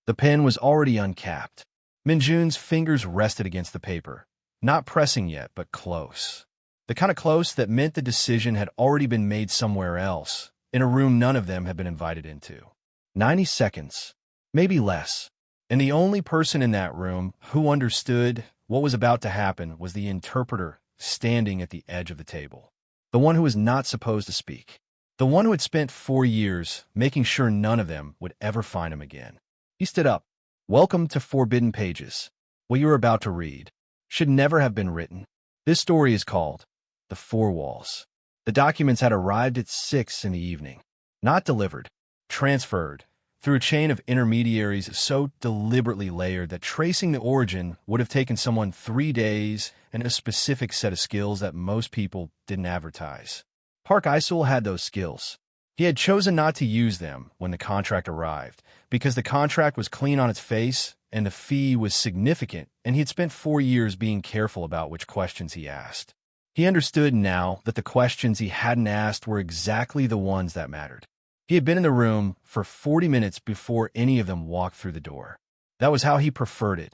The pen was already uncapped. Minjun's fingers rested against the paper, not pressing yet, but close. The kind of close that meant the decision had already been made somewhere else, in a room none of them had been invited into. 90 seconds, maybe less. And the only person in that room who understood what was about to happen was the interpreter standing at the edge of the table. The one who was not supposed to speak. The one who had spent 4 years making sure none of them would ever find him again. He stood up. Welcome to Forbidden Pages. What you are about to read should never have been written. This story is called The Four Walls. The documents had arrived at 6 in the evening. Not delivered, transferred, through a chain of intermediaries so deliberately layered that tracing the origin would have taken someone 3 days and a specific set of skills that most people didn't advertise. Park Iseul had those skills. He had chosen not to use them when the contract arrived, because the contract was clean on its face and the fee was significant, and he had spent 4 years being careful about which questions he asked. He understood now that the questions he hadn't asked were exactly the ones that mattered. He had been in the room for 40 minutes before any of them walked through the door. That was how he preferred it.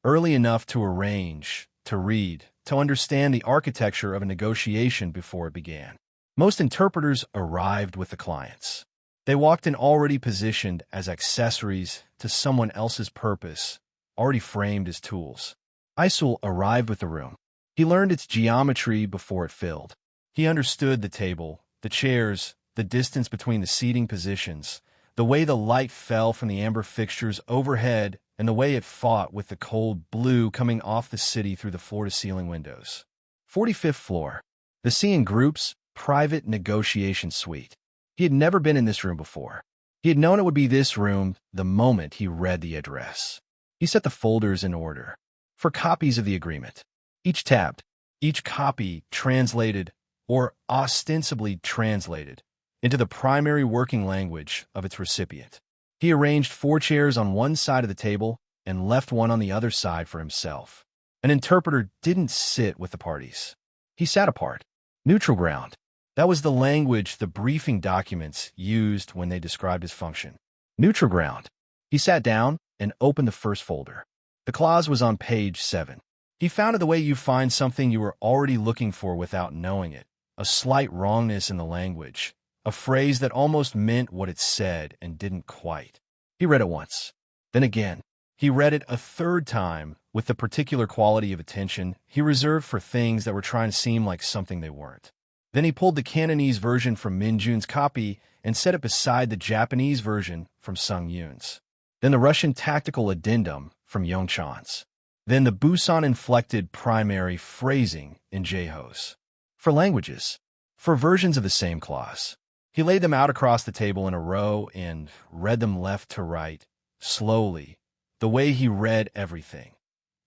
Early enough to arrange, to read, to understand the architecture of a negotiation before it began. Most interpreters arrived with the clients. They walked in already positioned as accessories to someone else's purpose, already framed as tools. Iseul arrived with the room. He learned its geometry before it filled. He understood the table, the chairs, the distance between the seating positions, the way the light fell from the amber fixtures overhead, and the way it fought with the cold blue coming off the city through the floor-to-ceiling windows. 45th floor. The C in Group's private negotiation suite. He had never been in this room before. He had known it would be this room the moment he read the address. He set the folders in order. For copies of the agreement. Each tabbed, each copy translated, or ostensibly translated, into the primary working language of its recipient. He arranged 4 chairs on one side of the table and left one on the other side for himself. An interpreter didn't sit with the parties. He sat apart. Neutral ground. That was the language the briefing documents used when they described his function. Neutral ground. He sat down and opened the first folder. The clause was on page 7. He found it the way you find something you were already looking for without knowing it. A slight wrongness in the language. A phrase that almost meant what it said and didn't quite. He read it once. Then again. He read it a third time with the particular quality of attention he reserved for things that were trying to seem like something they weren't. Then he pulled the Cantonese version from Minjun's copy and set it beside the Japanese version from Sung Yoon's. Then the Russian tactical addendum from Yongchan's. Then the Busan-inflected primary phrasing in Jaeho's. For languages. For versions of the same clause. He laid them out across the table in a row and read them left to right, slowly, the way he read everything.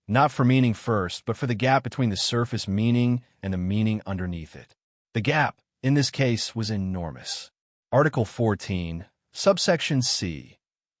Not for meaning first, but for the gap between the surface meaning and the meaning underneath it. The gap, in this case, was enormous. Article 14, subsection C.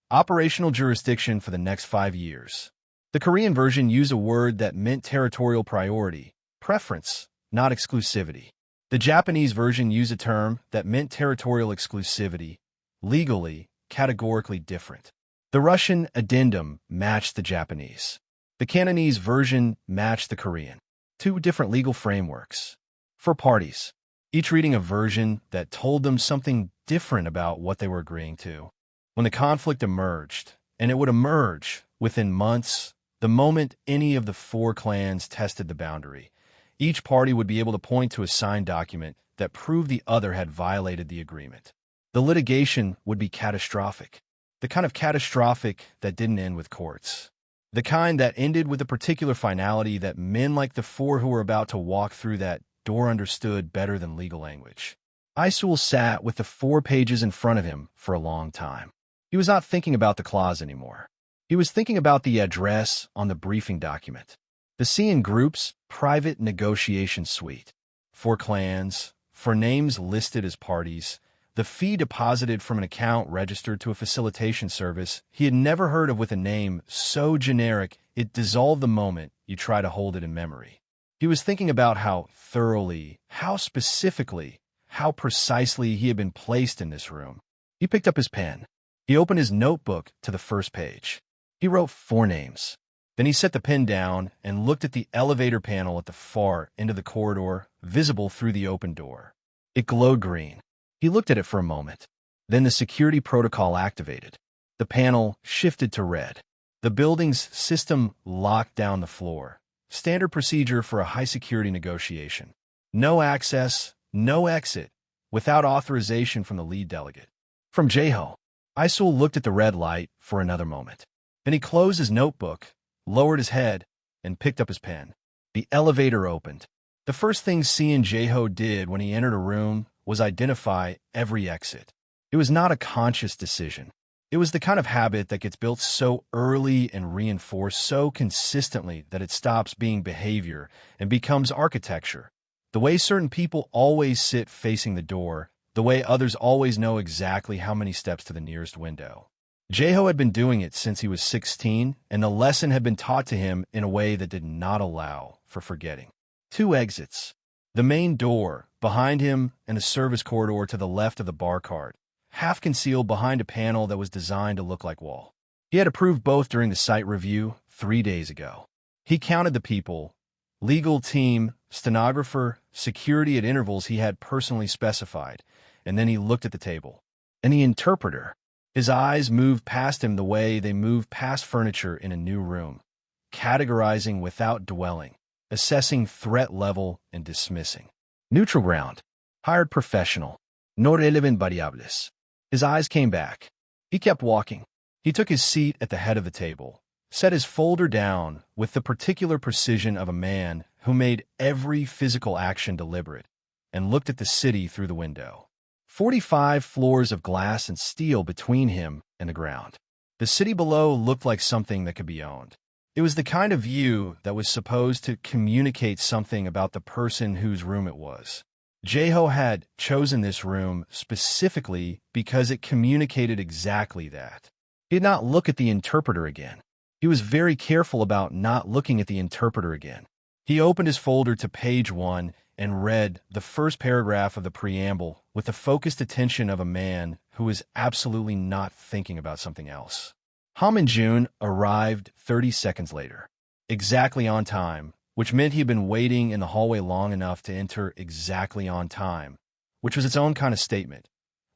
Operational jurisdiction for the next 5 years. The Korean version used a word that meant territorial priority, preference, not exclusivity. The Japanese version used a term that meant territorial exclusivity, legally, categorically different. The Russian addendum matched the Japanese. The Cantonese version matched the Korean. 2 different legal frameworks. For parties, each reading a version that told them something different about what they were agreeing to. When the conflict emerged, and it would emerge within months, the moment any of the 4 clans tested the boundary, each party would be able to point to a signed document that proved the other had violated the agreement. The litigation would be catastrophic. The kind of catastrophic that didn't end with courts. The kind that ended with a particular finality that men like the 4 who were about to walk through that door understood better than legal language. Iseul sat with the 4 pages in front of him for a long time. He was not thinking about the clause anymore. He was thinking about the address on the briefing document. The C in Group's private negotiation suite. 4 clans, for names listed as parties, the fee deposited from an account registered to a facilitation service he had never heard of with a name so generic it dissolved the moment you try to hold it in memory. He was thinking about how thoroughly, how specifically, how precisely he had been placed in this room. He picked up his pen. He opened his notebook to the first page. He wrote 4 names. Then he set the pen down and looked at the elevator panel at the far end of the corridor, visible through the open door. It glowed green. He looked at it for a moment. Then the security protocol activated. The panel shifted to red. The building's system locked down the floor. Standard procedure for a high-security negotiation. No access, no exit, without authorization from the lead delegate. From Jeho, Iseul looked at the red light for another moment. Then he closed his notebook, lowered his head, and picked up his pen. The elevator opened. The first thing Jeho did when he entered a room was identify every exit. It was not a conscious decision. It was the kind of habit that gets built so early and reinforced so consistently that it stops being behavior and becomes architecture. The way certain people always sit facing the door, the way others always know exactly how many steps to the nearest window. Jeho had been doing it since he was 16, and the lesson had been taught to him in a way that did not allow for forgetting. 2 exits. The main door, behind him, and a service corridor to the left of the bar cart, half concealed behind a panel that was designed to look like wall. He had approved both during the site review 3 days ago. He counted the people, legal team, stenographer, security at intervals he had personally specified, and then he looked at the table. And the interpreter. His eyes moved past him the way they move past furniture in a new room, categorizing without dwelling, assessing threat level and dismissing. Neutral ground. Hired professional. No relevant variables. His eyes came back. He kept walking. He took his seat at the head of the table, set his folder down with the particular precision of a man who made every physical action deliberate, and looked at the city through the window. 45 floors of glass and steel between him and the ground. The city below looked like something that could be owned. It was the kind of view that was supposed to communicate something about the person whose room it was. Jeho had chosen this room specifically because it communicated exactly that. He did not look at the interpreter again. He was very careful about not looking at the interpreter again. He opened his folder to page 1 and read the first paragraph of the preamble with the focused attention of a man who was absolutely not thinking about something else. Han Min-jun arrived 30 seconds later, exactly on time, which meant he'd been waiting in the hallway long enough to enter exactly on time, which was its own kind of statement.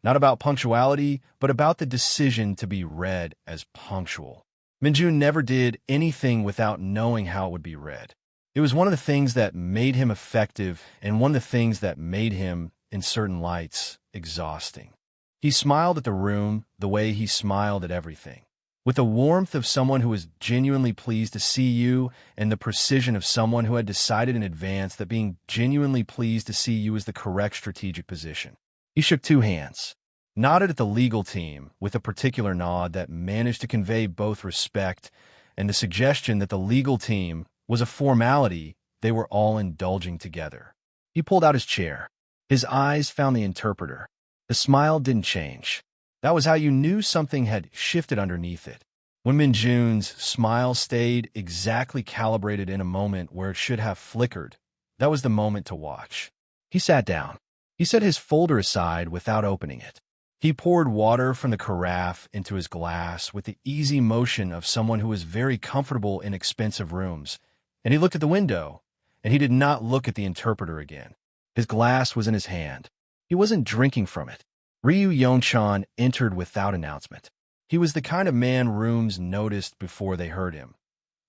Not about punctuality, but about the decision to be read as punctual. Min-jun never did anything without knowing how it would be read. It was one of the things that made him effective and one of the things that made him, in certain lights, exhausting. He smiled at the room the way he smiled at everything, with the warmth of someone who was genuinely pleased to see you and the precision of someone who had decided in advance that being genuinely pleased to see you was the correct strategic position. He shook 2 hands, nodded at the legal team with a particular nod that managed to convey both respect and the suggestion that the legal team was a formality they were all indulging together. He pulled out his chair. His eyes found the interpreter. The smile didn't change. That was how you knew something had shifted underneath it. When Min-jun's smile stayed exactly calibrated in a moment where it should have flickered, that was the moment to watch. He sat down. He set his folder aside without opening it. He poured water from the carafe into his glass with the easy motion of someone who is very comfortable in expensive rooms, and he looked at the window, and he did not look at the interpreter again. His glass was in his hand. He wasn't drinking from it. Ryu Yeonchan entered without announcement. He was the kind of man rooms noticed before they heard him.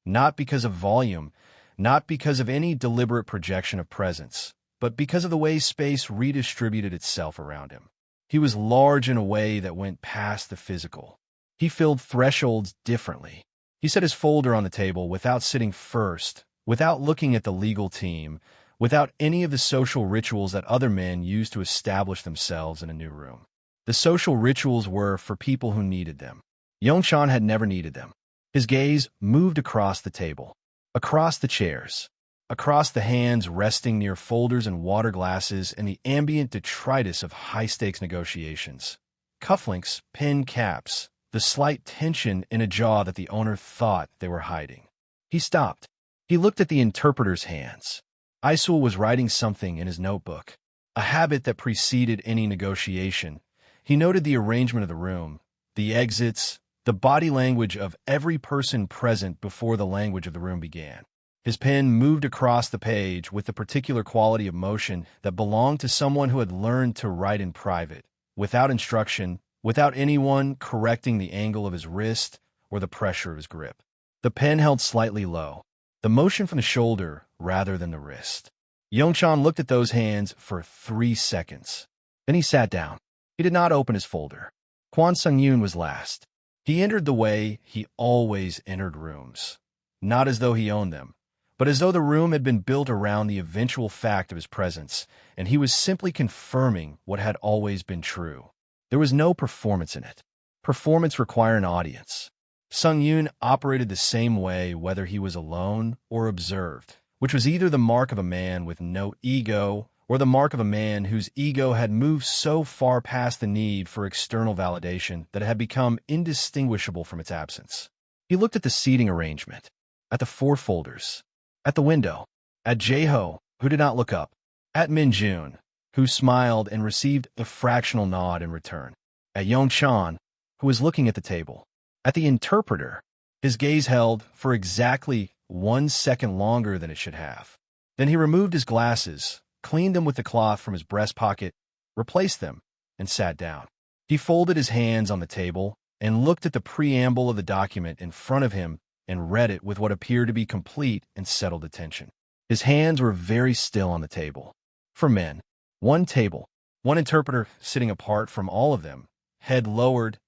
Not because of volume, not because of any deliberate projection of presence, but because of the way space redistributed itself around him. He was large in a way that went past the physical. He filled thresholds differently. He set his folder on the table without sitting first, without looking at the legal team, without any of the social rituals that other men use to establish themselves in a new room. The social rituals were for people who needed them. Yeonchan had never needed them. His gaze moved across the table, across the chairs, across the hands resting near folders and water glasses and the ambient detritus of high-stakes negotiations. Cufflinks, pen caps, the slight tension in a jaw that the owner thought they were hiding. He stopped. He looked at the interpreter's hands. Iseul was writing something in his notebook, a habit that preceded any negotiation. He noted the arrangement of the room, the exits, the body language of every person present before the language of the room began. His pen moved across the page with the particular quality of motion that belonged to someone who had learned to write in private, without instruction, without anyone correcting the angle of his wrist or the pressure of his grip. The pen held slightly low, the motion from the shoulder rather than the wrist. Yongchan looked at those hands for 3 seconds. Then he sat down. He did not open his folder. Kwon Sung-yoon was last. He entered the way he always entered rooms, not as though he owned them, but as though the room had been built around the eventual fact of his presence, and he was simply confirming what had always been true. There was no performance in it. Performance required an audience. Sung-yoon operated the same way whether he was alone or observed, which was either the mark of a man with no ego or the mark of a man whose ego had moved so far past the need for external validation that it had become indistinguishable from its absence. He looked at the seating arrangement, at the 4 folders, at the window, at Jae-ho, who did not look up, at Min-jun, who smiled and received a fractional nod in return, at Yong-chan, who was looking at the table, at the interpreter. His gaze held for exactly 1 second longer than it should have. Then he removed his glasses, cleaned them with the cloth from his breast pocket, replaced them, and sat down. He folded his hands on the table and looked at the preamble of the document in front of him and read it with what appeared to be complete and settled attention. His hands were very still on the table. For men, 1 table, 1 interpreter sitting apart from all of them, head lowered,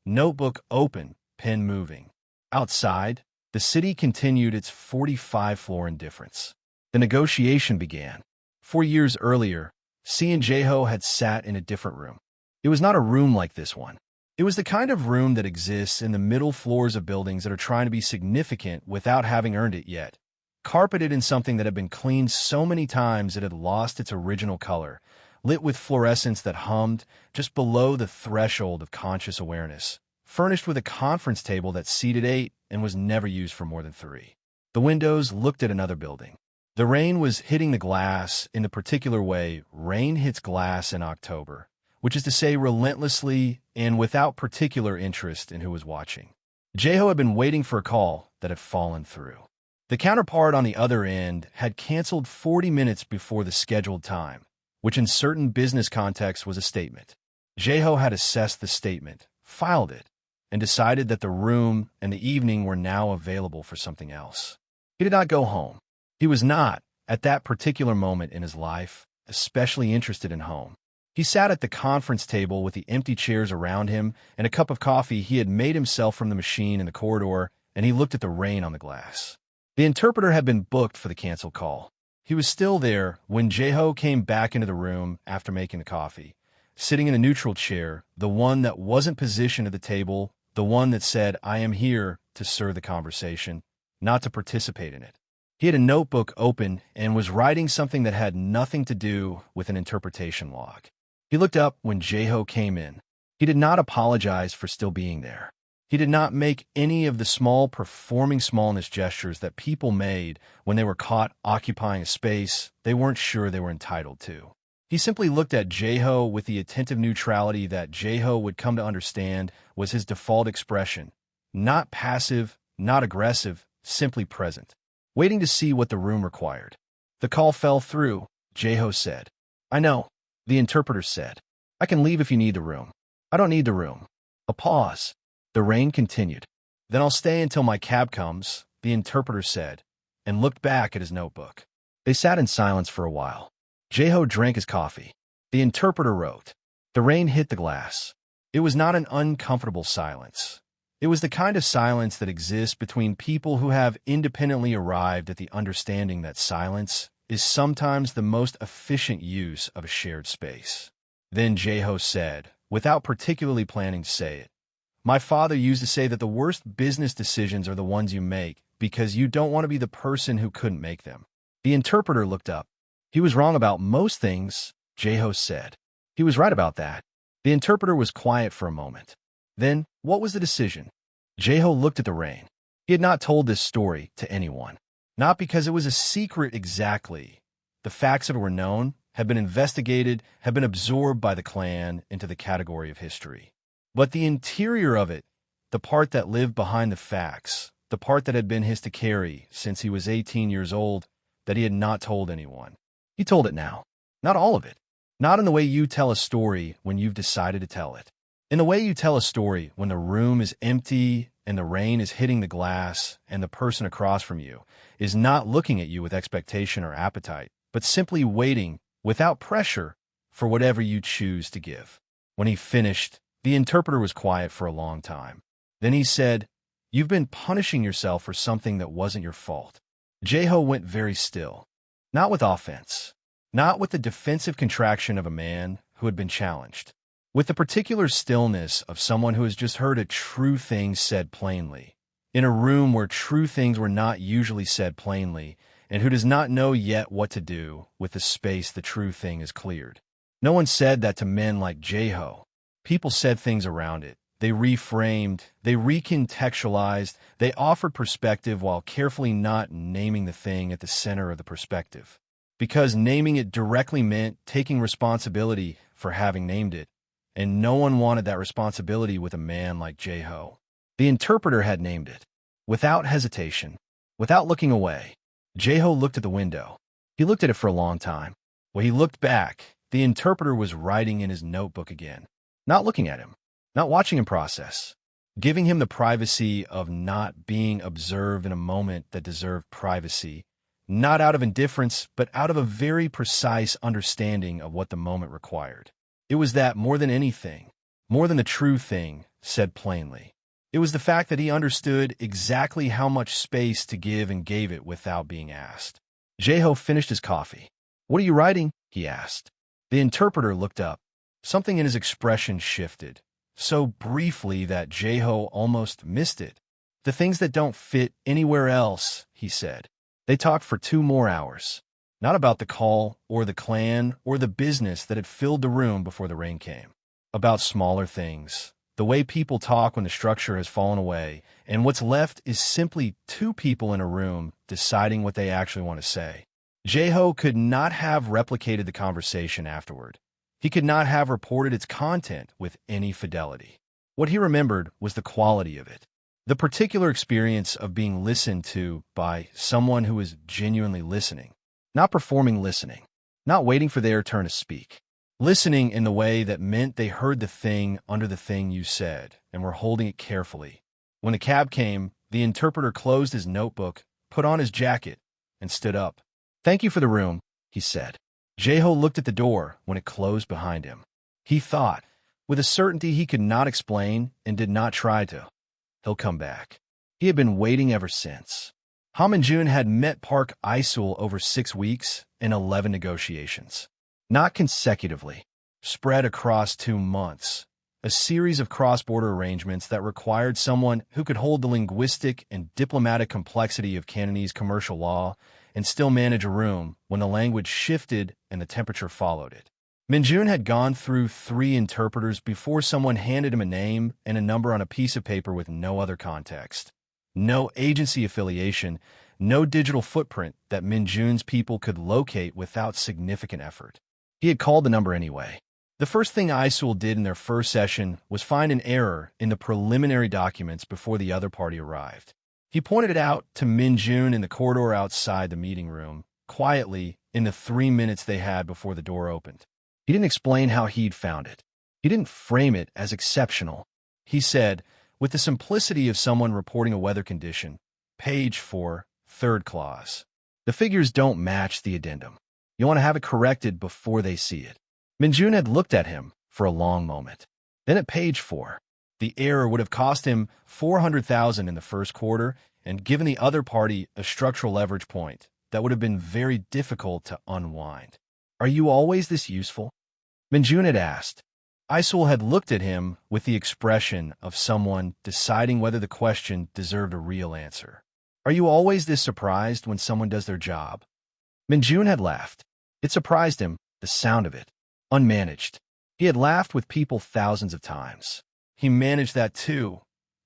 notebook open, pen moving. Outside, the city continued its 45-floor indifference. The negotiation began. 4 years earlier, C and Jae-ho had sat in a different room. It was not a room like this one. It was the kind of room that exists in the middle floors of buildings that are trying to be significant without having earned it yet. Carpeted in something that had been cleaned so many times it had lost its original color, lit with fluorescence that hummed just below the threshold of conscious awareness, furnished with a conference table that seated 8 and was never used for more than 3. The windows looked at another building. The rain was hitting the glass in the particular way rain hits glass in October, which is to say relentlessly and without particular interest in who was watching. Jae-ho had been waiting for a call that had fallen through. The counterpart on the other end had canceled 40 minutes before the scheduled time, which in certain business contexts was a statement. Jae-ho had assessed the statement, filed it, and decided that the room and the evening were now available for something else. He did not go home. He was not, at that particular moment in his life, especially interested in home. He sat at the conference table with the empty chairs around him and a cup of coffee he had made himself from the machine in the corridor, and he looked at the rain on the glass. The interpreter had been booked for the canceled call. He was still there when Jae-ho came back into the room after making the coffee, sitting in a neutral chair, the one that wasn't positioned at the table, the one that said, "I am here to serve the conversation, not to participate in it." He had a notebook open and was writing something that had nothing to do with an interpretation log. He looked up when Jae-ho came in. He did not apologize for still being there. He did not make any of the small performing smallness gestures that people made when they were caught occupying a space they weren't sure they were entitled to. He simply looked at Jae-ho with the attentive neutrality that Jae-ho would come to understand was his default expression. Not passive, not aggressive, simply present, waiting to see what the room required. The call fell through, Jae-ho said. "I know," the interpreter said. "I can leave if you need the room." "I don't need the room." A pause. The rain continued. "Then I'll stay until my cab comes," the interpreter said, and looked back at his notebook. They sat in silence for a while. Jae-ho drank his coffee. The interpreter wrote. The rain hit the glass. It was not an uncomfortable silence. It was the kind of silence that exists between people who have independently arrived at the understanding that silence is sometimes the most efficient use of a shared space. Then Jae-ho said, without particularly planning to say it, "My father used to say that the worst business decisions are the ones you make because you don't want to be the person who couldn't make them." The interpreter looked up. "He was wrong about most things," Jae-ho said. "He was right about that." The interpreter was quiet for a moment. "Then, what was the decision?" Jae-ho looked at the rain. He had not told this story to anyone. Not because it was a secret exactly. The facts of it were known, had been investigated, had been absorbed by the clan into the category of history. But the interior of it, the part that lived behind the facts, the part that had been his to carry since he was 18 years old, that he had not told anyone. He told it now. Not all of it. Not in the way you tell a story when you've decided to tell it. In the way you tell a story when the room is empty and the rain is hitting the glass and the person across from you is not looking at you with expectation or appetite, but simply waiting, without pressure, for whatever you choose to give. When he finished, the interpreter was quiet for a long time. Then he said, "You've been punishing yourself for something that wasn't your fault." Jeho went very still. Not with offense. Not with the defensive contraction of a man who had been challenged. With the particular stillness of someone who has just heard a true thing said plainly, in a room where true things were not usually said plainly, and who does not know yet what to do with the space the true thing is cleared. No one said that to men like Jeho. People said things around it. They reframed, they recontextualized, they offered perspective while carefully not naming the thing at the center of the perspective. Because naming it directly meant taking responsibility for having named it, and no one wanted that responsibility with a man like Jeho. The interpreter had named it. Without hesitation, without looking away, Jeho looked at the window. He looked at it for a long time. When he looked back, the interpreter was writing in his notebook again. Not looking at him, not watching him process, giving him the privacy of not being observed in a moment that deserved privacy, not out of indifference, but out of a very precise understanding of what the moment required. It was that more than anything, more than the true thing, said plainly. It was the fact that he understood exactly how much space to give and gave it without being asked. Jeho finished his coffee. "What are you writing?" he asked. The interpreter looked up. Something in his expression shifted, so briefly that Jeho almost missed it. "The things that don't fit anywhere else," he said. They talked for 2 more hours. Not about the call or the clan or the business that had filled the room before the rain came. About smaller things. The way people talk when the structure has fallen away, and what's left is simply 2 people in a room deciding what they actually want to say. Jeho could not have replicated the conversation afterward. He could not have reported its content with any fidelity. What he remembered was the quality of it. The particular experience of being listened to by someone who was genuinely listening. Not performing listening. Not waiting for their turn to speak. Listening in the way that meant they heard the thing under the thing you said and were holding it carefully. When the cab came, the interpreter closed his notebook, put on his jacket, and stood up. "Thank you for the room," he said. Jeho looked at the door when it closed behind him. He thought, with a certainty he could not explain and did not try to, he'll come back. He had been waiting ever since. Ha Min-jun had met Park Iseul over 6 weeks and 11 negotiations. Not consecutively, spread across 2 months. A series of cross-border arrangements that required someone who could hold the linguistic and diplomatic complexity of Cantonese commercial law and still manage a room when the language shifted and the temperature followed it. Min-jun had gone through 3 interpreters before someone handed him a name and a number on a piece of paper with no other context. No agency affiliation, no digital footprint that Min-jun's people could locate without significant effort. He had called the number anyway. The first thing Iseul did in their first session was find an error in the preliminary documents before the other party arrived. He pointed it out to Min-jun in the corridor outside the meeting room, quietly, in the 3 minutes they had before the door opened. He didn't explain how he'd found it. He didn't frame it as exceptional. He said, with the simplicity of someone reporting a weather condition, "Page 4, 3rd clause. The figures don't match the addendum. You want to have it corrected before they see it." Min-jun had looked at him for a long moment. Then at page 4, the error would have cost him $400,000 in the first quarter and given the other party a structural leverage point that would have been very difficult to unwind. "Are you always this useful?" Min-jun had asked. Iseul had looked at him with the expression of someone deciding whether the question deserved a real answer. "Are you always this surprised when someone does their job?" Min-jun had laughed. It surprised him, the sound of it. Unmanaged. He had laughed with people thousands of times. He managed that too.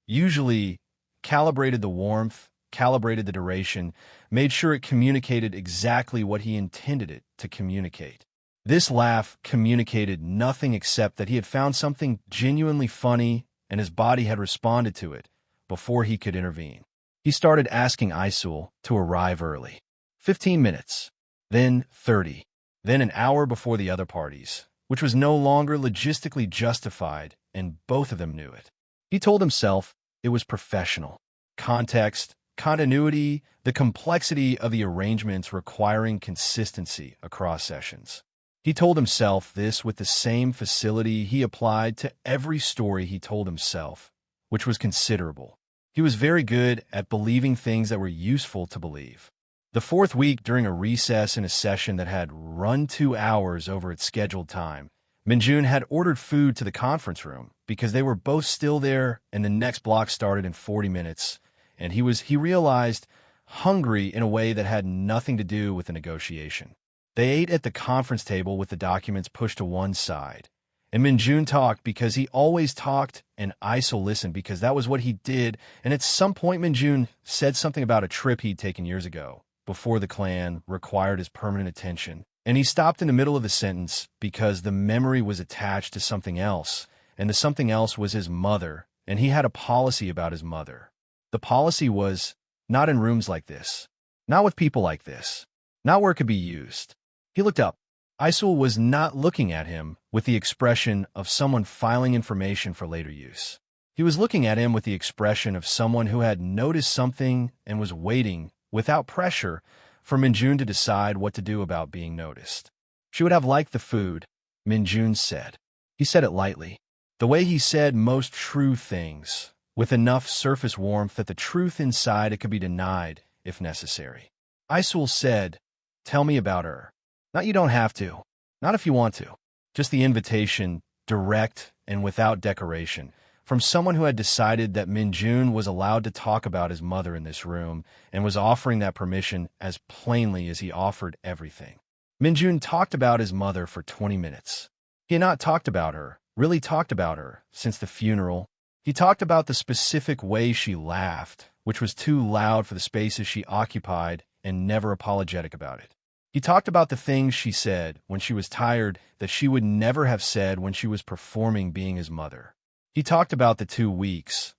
Usually, calibrated the warmth, calibrated the duration, made sure it communicated exactly what he intended it to communicate. This laugh communicated nothing except that he had found something genuinely funny and his body had responded to it before he could intervene. He started asking Iseul to arrive early. 15 minutes, then 30, then an hour before the other parties, which was no longer logistically justified, and both of them knew it. He told himself it was professional. Context, continuity, the complexity of the arrangements requiring consistency across sessions. He told himself this with the same facility he applied to every story he told himself, which was considerable. He was very good at believing things that were useful to believe. The fourth week, during a recess in a session that had run 2 hours over its scheduled time, Minjun had ordered food to the conference room because they were both still there and the next block started in 40 minutes, and he realized, hungry in a way that had nothing to do with the negotiation. They ate at the conference table with the documents pushed to one side, and Minjun talked because he always talked, and Iseul listened because that was what he did, and at some point Minjun said something about a trip he'd taken years ago, before the clan required his permanent attention, and he stopped in the middle of the sentence because the memory was attached to something else, and the something else was his mother, and he had a policy about his mother. The policy was, not in rooms like this, not with people like this, not where it could be used. He looked up. Iseul was not looking at him with the expression of someone filing information for later use. He was looking at him with the expression of someone who had noticed something and was waiting, without pressure, for Minjun to decide what to do about being noticed. She would have liked the food, Minjun said. He said it lightly, the way he said most true things, with enough surface warmth that the truth inside it could be denied if necessary. Iseul said, "Tell me about her. Not you don't have to. Not if you want to." Just the invitation, direct and without decoration, from someone who had decided that Minjun was allowed to talk about his mother in this room and was offering that permission as plainly as he offered everything. Minjun talked about his mother for 20 minutes. He had not talked about her, really talked about her, since the funeral. He talked about the specific way she laughed, which was too loud for the spaces she occupied, and never apologetic about it. He talked about the things she said when she was tired that she would never have said when she was performing being his mother. He talked about the 2 weeks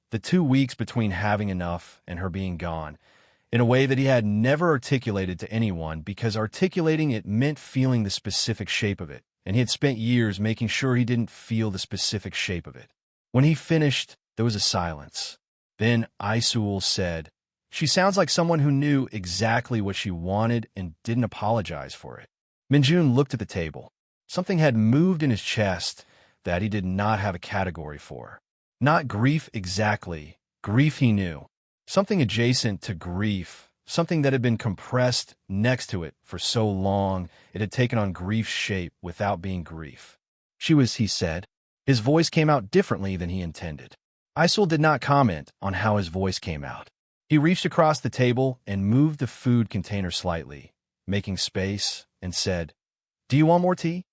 between having enough and her being gone, in a way that he had never articulated to anyone because articulating it meant feeling the specific shape of it, and he had spent years making sure he didn't feel the specific shape of it. When he finished, there was a silence. Then Iseul said, "She sounds like someone who knew exactly what she wanted and didn't apologize for it." Minjun looked at the table. Something had moved in his chest that he did not have a category for. Not grief exactly. Grief he knew. Something adjacent to grief. Something that had been compressed next to it for so long it had taken on grief's shape without being grief. She was, he said. His voice came out differently than he intended. Iseul did not comment on how his voice came out. He reached across the table and moved the food container slightly, making space, and said, "Do you want more tea?"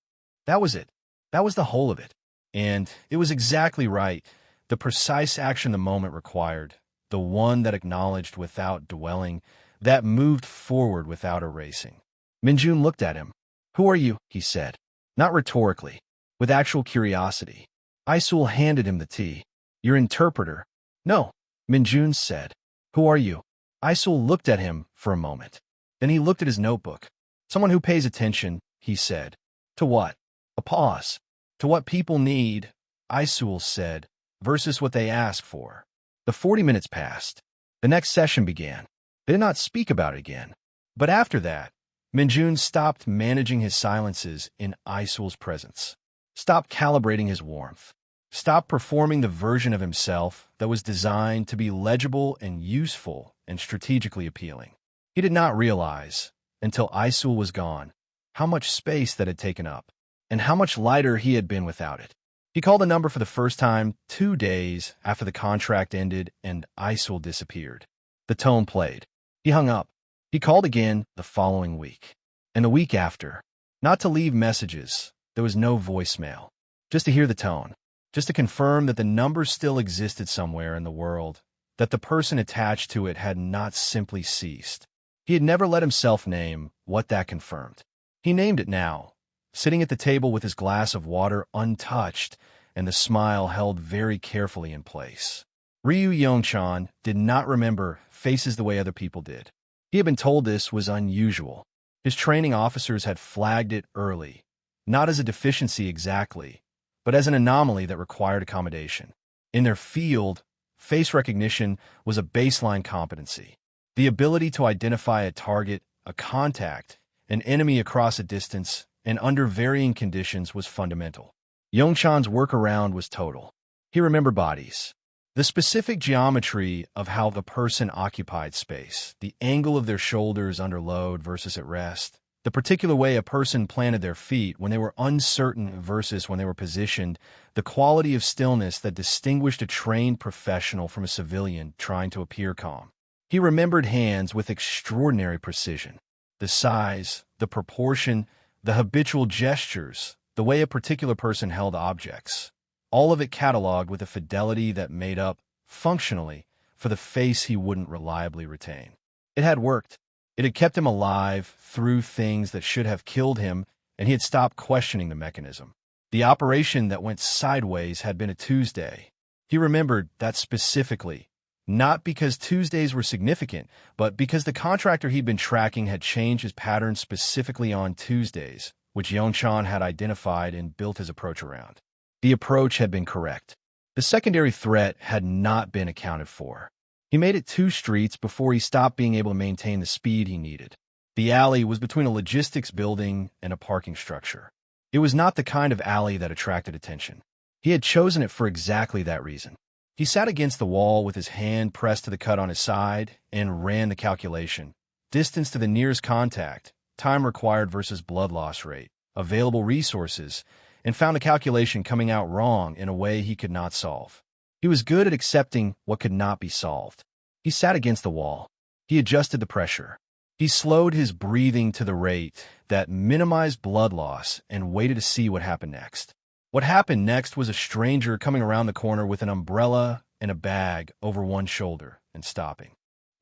That was it. That was the whole of it. And it was exactly right, the precise action the moment required, the one that acknowledged without dwelling, that moved forward without erasing. Minjun looked at him. "Who are you?" he said, not rhetorically, with actual curiosity. Iseul handed him the tea. "Your interpreter." "No," Minjun said. "Who are you?" Iseul looked at him for a moment. Then he looked at his notebook. "Someone who pays attention," he said. "To what?" A pause. "To what people need," Iseul said, "versus what they ask for." The 40 minutes passed. The next session began. They did not speak about it again. But after that, Minjun stopped managing his silences in Iseul's presence, stopped calibrating his warmth, stopped performing the version of himself that was designed to be legible and useful and strategically appealing. He did not realize, until Iseul was gone, how much space that had taken up, and how much lighter he had been without it. He called the number for the first time 2 days after the contract ended and Iseul disappeared. The tone played. He hung up. He called again the following week, and the week after. Not to leave messages. There was no voicemail. Just to hear the tone. Just to confirm that the number still existed somewhere in the world, that the person attached to it had not simply ceased. He had never let himself name what that confirmed. He named it now, sitting at the table with his glass of water untouched and the smile held very carefully in place. Ryu Yongchan did not remember faces the way other people did. He had been told this was unusual. His training officers had flagged it early, not as a deficiency exactly, but as an anomaly that required accommodation. In their field, face recognition was a baseline competency. The ability to identify a target, a contact, an enemy across a distance, and under varying conditions was fundamental. Yongchan's workaround was total. He remembered bodies. The specific geometry of how the person occupied space, the angle of their shoulders under load versus at rest, the particular way a person planted their feet when they were uncertain versus when they were positioned, the quality of stillness that distinguished a trained professional from a civilian trying to appear calm. He remembered hands with extraordinary precision. The size, the proportion, the habitual gestures, the way a particular person held objects. All of it cataloged with a fidelity that made up, functionally, for the face he wouldn't reliably retain. It had worked. It had kept him alive through things that should have killed him, and he had stopped questioning the mechanism. The operation that went sideways had been a Tuesday. He remembered that specifically, not because Tuesdays were significant, but because the contractor he'd been tracking had changed his pattern specifically on Tuesdays, which Yongchan had identified and built his approach around. The approach had been correct. The secondary threat had not been accounted for. He made it 2 streets before he stopped being able to maintain the speed he needed. The alley was between a logistics building and a parking structure. It was not the kind of alley that attracted attention. He had chosen it for exactly that reason. He sat against the wall with his hand pressed to the cut on his side and ran the calculation. Distance to the nearest contact, time required versus blood loss rate, available resources, and found the calculation coming out wrong in a way he could not solve. He was good at accepting what could not be solved. He sat against the wall. He adjusted the pressure. He slowed his breathing to the rate that minimized blood loss and waited to see what happened next. What happened next was a stranger coming around the corner with an umbrella and a bag over one shoulder and stopping.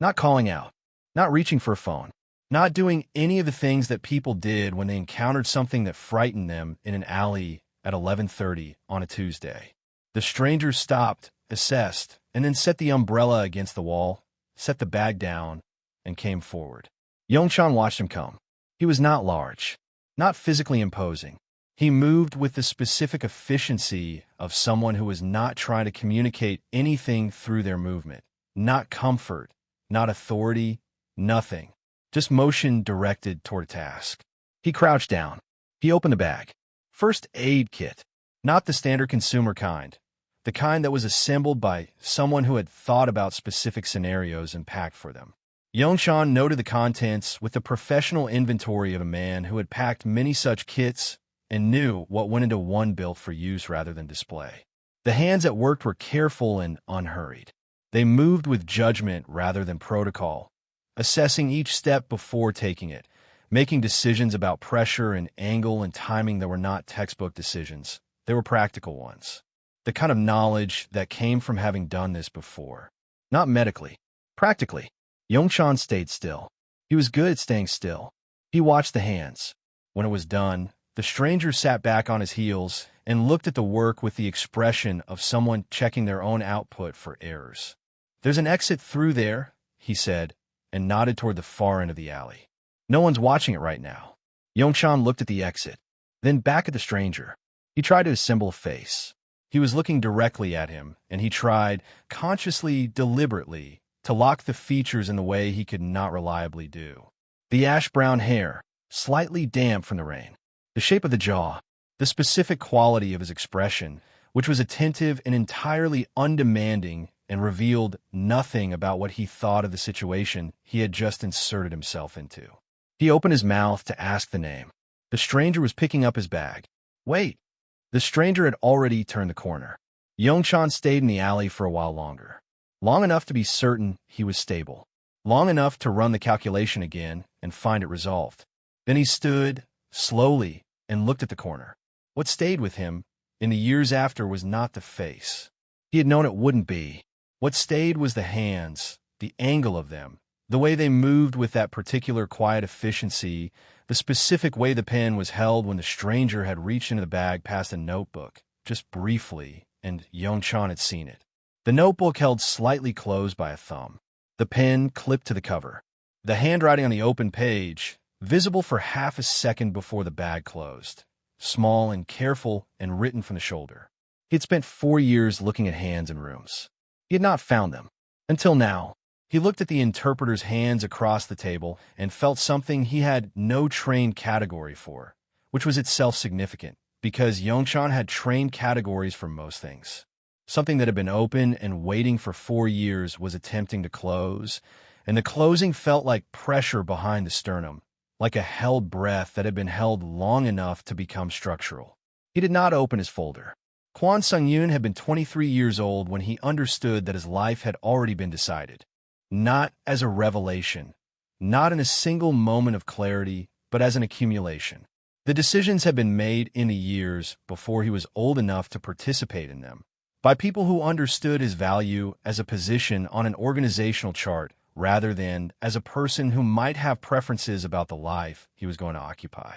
Not calling out, not reaching for a phone, not doing any of the things that people did when they encountered something that frightened them in an alley at 11:30 on a Tuesday. The stranger stopped, assessed, and then set the umbrella against the wall, set the bag down, and came forward. Yongchan watched him come. He was not large, not physically imposing. He moved with the specific efficiency of someone who was not trying to communicate anything through their movement. Not comfort, not authority, nothing. Just motion directed toward a task. He crouched down. He opened the bag. First aid kit. Not the standard consumer kind. The kind that was assembled by someone who had thought about specific scenarios and packed for them. Yongchan noted the contents with the professional inventory of a man who had packed many such kits and knew what went into one built for use rather than display. The hands at work were careful and unhurried. They moved with judgment rather than protocol, assessing each step before taking it, making decisions about pressure and angle and timing that were not textbook decisions. They were practical ones. The kind of knowledge that came from having done this before. Not medically. Practically. Yongchan stayed still. He was good at staying still. He watched the hands. When it was done, the stranger sat back on his heels and looked at the work with the expression of someone checking their own output for errors. "There's an exit through there," he said, and nodded toward the far end of the alley. "No one's watching it right now." Yongchan looked at the exit, then back at the stranger. He tried to assemble a face. He was looking directly at him, and he tried, consciously, deliberately, to lock the features in the way he could not reliably do. The ash-brown hair, slightly damp from the rain. The shape of the jaw. The specific quality of his expression, which was attentive and entirely undemanding and revealed nothing about what he thought of the situation he had just inserted himself into. He opened his mouth to ask the name. The stranger was picking up his bag. Wait. The stranger had already turned the corner. Yongchan stayed in the alley for a while longer. Long enough to be certain he was stable. Long enough to run the calculation again and find it resolved. Then he stood, slowly, and looked at the corner. What stayed with him, in the years after, was not the face. He had known it wouldn't be. What stayed was the hands, the angle of them, The way they moved with that particular quiet efficiency, the specific way the pen was held when the stranger had reached into the bag past a notebook, just briefly, and Yongchan had seen it. The notebook held slightly closed by a thumb. The pen clipped to the cover. The handwriting on the open page, visible for half a second before the bag closed, small and careful and written from the shoulder. He had spent 4 years looking at hands in rooms. He had not found them. Until now. He looked at the interpreter's hands across the table and felt something he had no trained category for, which was itself significant, because Yongchan had trained categories for most things. Something that had been open and waiting for 4 years was attempting to close, and the closing felt like pressure behind the sternum, like a held breath that had been held long enough to become structural. He did not open his folder. Kwon Sung-yoon had been 23 years old when he understood that his life had already been decided. Not as a revelation, not in a single moment of clarity, but as an accumulation. The decisions had been made in the years before he was old enough to participate in them, by people who understood his value as a position on an organizational chart rather than as a person who might have preferences about the life he was going to occupy.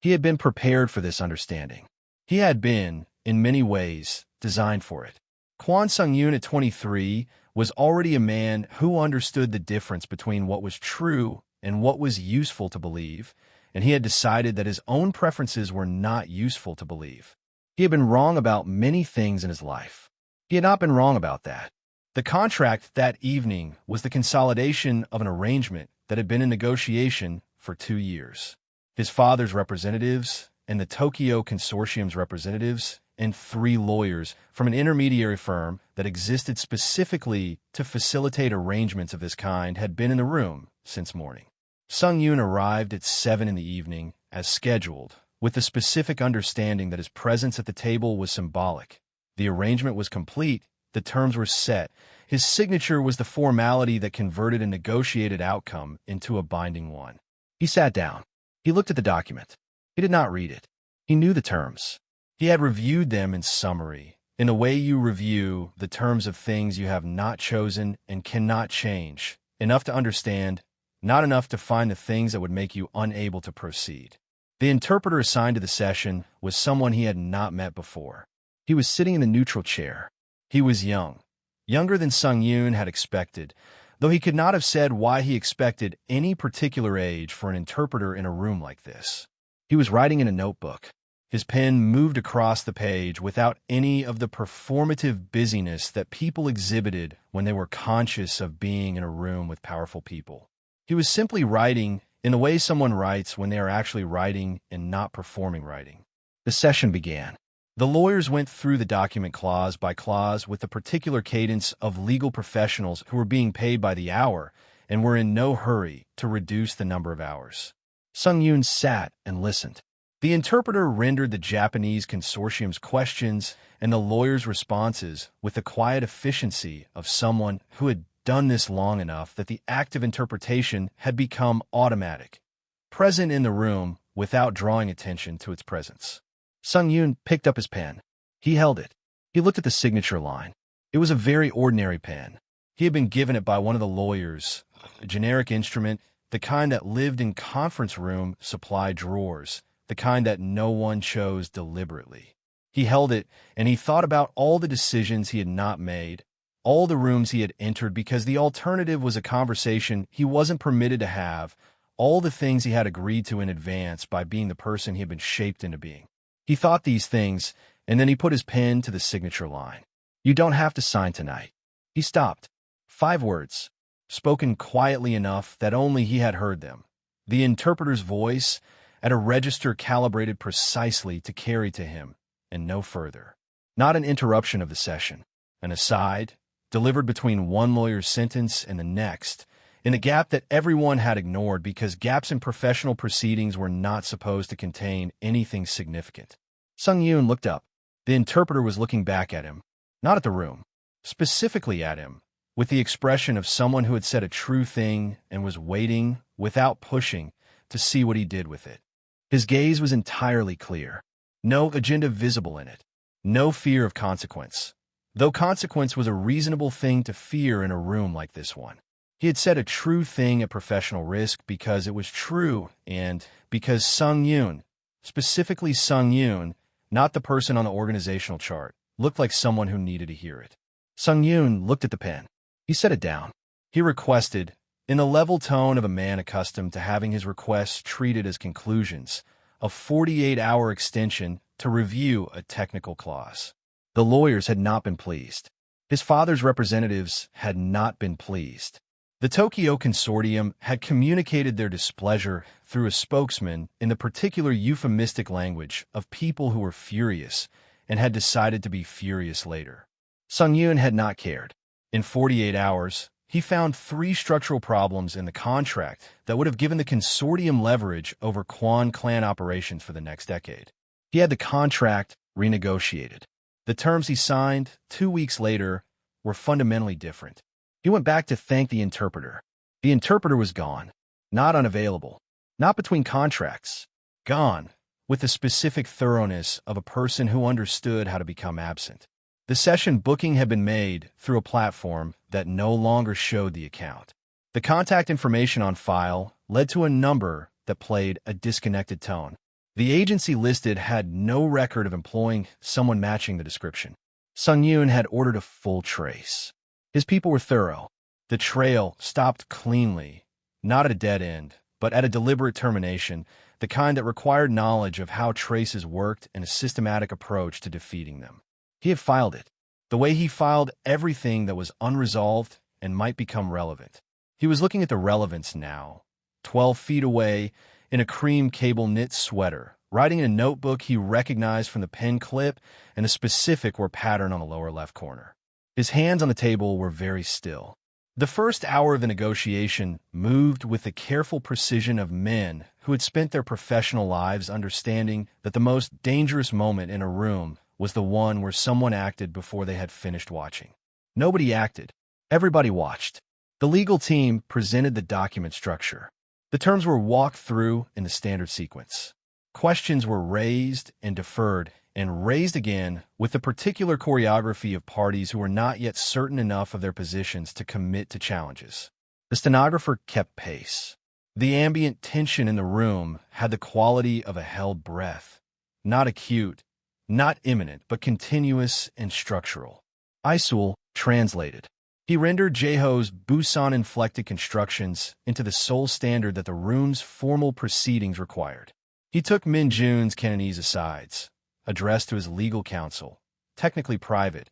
He had been prepared for this understanding. He had been, in many ways, designed for it. Kwon Sung-yoon at 23 was already a man who understood the difference between what was true and what was useful to believe, and he had decided that his own preferences were not useful to believe. He had been wrong about many things in his life. He had not been wrong about that. The contract that evening was the consolidation of an arrangement that had been in negotiation for 2 years. His father's representatives and the Tokyo Consortium's representatives and 3 lawyers from an intermediary firm that existed specifically to facilitate arrangements of this kind had been in the room since morning. Sung-yoon arrived at 7 in the evening, as scheduled, with the specific understanding that his presence at the table was symbolic. The arrangement was complete, the terms were set. His signature was the formality that converted a negotiated outcome into a binding one. He sat down. He looked at the document. He did not read it. He knew the terms. He had reviewed them in summary, in a way you review the terms of things you have not chosen and cannot change, enough to understand, not enough to find the things that would make you unable to proceed. The interpreter assigned to the session was someone he had not met before. He was sitting in the neutral chair. He was young, younger than Sung-yoon had expected, though he could not have said why he expected any particular age for an interpreter in a room like this. He was writing in a notebook. His pen moved across the page without any of the performative busyness that people exhibited when they were conscious of being in a room with powerful people. He was simply writing in the way someone writes when they are actually writing and not performing writing. The session began. The lawyers went through the document clause by clause with the particular cadence of legal professionals who were being paid by the hour and were in no hurry to reduce the number of hours. Sung-yoon sat and listened. The interpreter rendered the Japanese consortium's questions and the lawyer's responses with the quiet efficiency of someone who had done this long enough that the act of interpretation had become automatic, present in the room without drawing attention to its presence. Sung-yoon picked up his pen. He held it. He looked at the signature line. It was a very ordinary pen. He had been given it by one of the lawyers, a generic instrument, the kind that lived in conference room supply drawers, the kind that no one chose deliberately. He held it, and he thought about all the decisions he had not made, all the rooms he had entered because the alternative was a conversation he wasn't permitted to have, all the things he had agreed to in advance by being the person he had been shaped into being. He thought these things, and then he put his pen to the signature line. "You don't have to sign tonight." He stopped. 5 words, spoken quietly enough that only he had heard them. The interpreter's voice, at a register calibrated precisely to carry to him, and no further. Not an interruption of the session. An aside, delivered between one lawyer's sentence and the next, in a gap that everyone had ignored because gaps in professional proceedings were not supposed to contain anything significant. Sung-yoon looked up. The interpreter was looking back at him, not at the room, specifically at him, with the expression of someone who had said a true thing and was waiting, without pushing, to see what he did with it. His gaze was entirely clear. No agenda visible in it. No fear of consequence. Though consequence was a reasonable thing to fear in a room like this one. He had said a true thing at professional risk because it was true and because Sung Yoon, specifically Sung Yoon, not the person on the organizational chart, looked like someone who needed to hear it. Sung Yoon looked at the pen. He set it down. He requested, in the level tone of a man accustomed to having his requests treated as conclusions, a 48-hour extension to review a technical clause. The lawyers had not been pleased. His father's representatives had not been pleased. The Tokyo Consortium had communicated their displeasure through a spokesman in the particular euphemistic language of people who were furious and had decided to be furious later. Sung Yoon had not cared. In 48 hours, he found 3 structural problems in the contract that would have given the consortium leverage over Kwan clan operations for the next decade. He had the contract renegotiated. The terms he signed 2 weeks later were fundamentally different. He went back to thank the interpreter. The interpreter was gone, not unavailable, not between contracts, gone, with the specific thoroughness of a person who understood how to become absent. The session booking had been made through a platform that no longer showed the account. The contact information on file led to a number that played a disconnected tone. The agency listed had no record of employing someone matching the description. Sung Yoon had ordered a full trace. His people were thorough. The trail stopped cleanly, not at a dead end, but at a deliberate termination, the kind that required knowledge of how traces worked and a systematic approach to defeating them. He had filed it, the way he filed everything that was unresolved and might become relevant. He was looking at the relevance now, 12 feet away, in a cream cable knit sweater, writing in a notebook he recognized from the pen clip and the specific were pattern on the lower left corner. His hands on the table were very still. The first hour of the negotiation moved with the careful precision of men who had spent their professional lives understanding that the most dangerous moment in a room was the one where someone acted before they had finished watching. Nobody acted. Everybody watched. The legal team presented the document structure. The terms were walked through in the standard sequence. Questions were raised and deferred, and raised again with the particular choreography of parties who were not yet certain enough of their positions to commit to challenges. The stenographer kept pace. The ambient tension in the room had the quality of a held breath, not acute, not imminent, but continuous and structural. Iseul translated. He rendered Jeho's Busan-inflected constructions into the sole standard that the room's formal proceedings required. He took Min Jun's Cantonese asides, addressed to his legal counsel, technically private,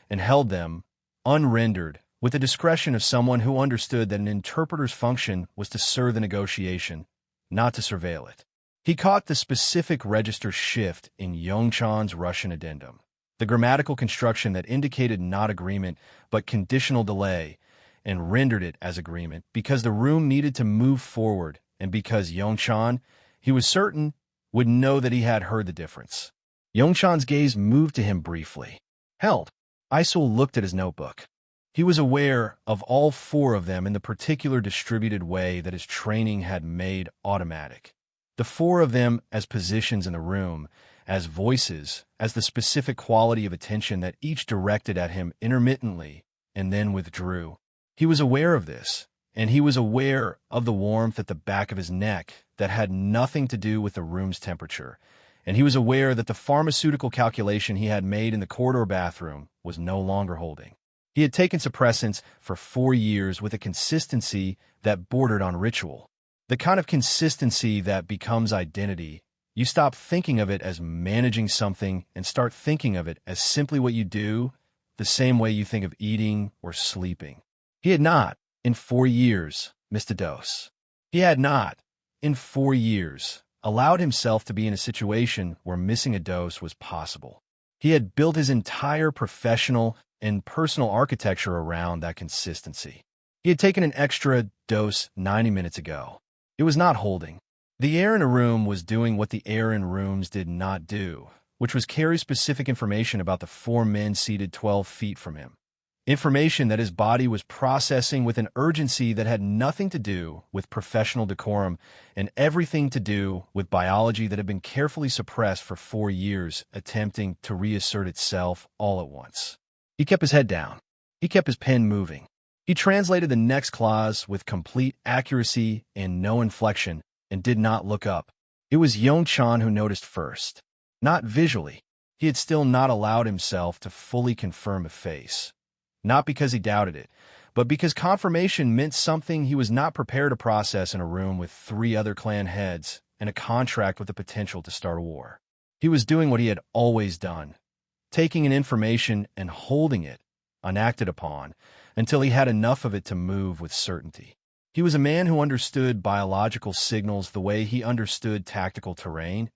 and held them, unrendered, with the discretion of someone who understood that an interpreter's function was to serve the negotiation, not to surveil it. He caught the specific register shift in Yongchan's Russian addendum, the grammatical construction that indicated not agreement but conditional delay, and rendered it as agreement because the room needed to move forward and because Yongchan, he was certain, would know that he had heard the difference. Yongchan's gaze moved to him briefly. Held. Iseul looked at his notebook. He was aware of all 4 of them in the particular distributed way that his training had made automatic. The 4 of them as positions in the room, as voices, as the specific quality of attention that each directed at him intermittently and then withdrew. He was aware of this, and he was aware of the warmth at the back of his neck that had nothing to do with the room's temperature, and he was aware that the pharmaceutical calculation he had made in the corridor bathroom was no longer holding. He had taken suppressants for 4 years with a consistency that bordered on ritual. The kind of consistency that becomes identity. You stop thinking of it as managing something and start thinking of it as simply what you do, the same way you think of eating or sleeping. He had not, in 4 years, missed a dose. He had not, in 4 years, allowed himself to be in a situation where missing a dose was possible. He had built his entire professional and personal architecture around that consistency. He had taken an extra dose 90 minutes ago. It was not holding. The air in a room was doing what the air in rooms did not do, which was carry specific information about the 4 men seated 12 feet from him. Information that his body was processing with an urgency that had nothing to do with professional decorum and everything to do with biology that had been carefully suppressed for 4 years, attempting to reassert itself all at once. He kept his head down. He kept his pen moving. He translated the next clause with complete accuracy and no inflection and did not look up. It was Yongchan who noticed first. Not visually. He had still not allowed himself to fully confirm a face. Not because he doubted it, but because confirmation meant something he was not prepared to process in a room with 3 other clan heads and a contract with the potential to start a war. He was doing what he had always done, taking in information and holding it, unacted upon, until he had enough of it to move with certainty. He was a man who understood biological signals the way he understood tactical terrain,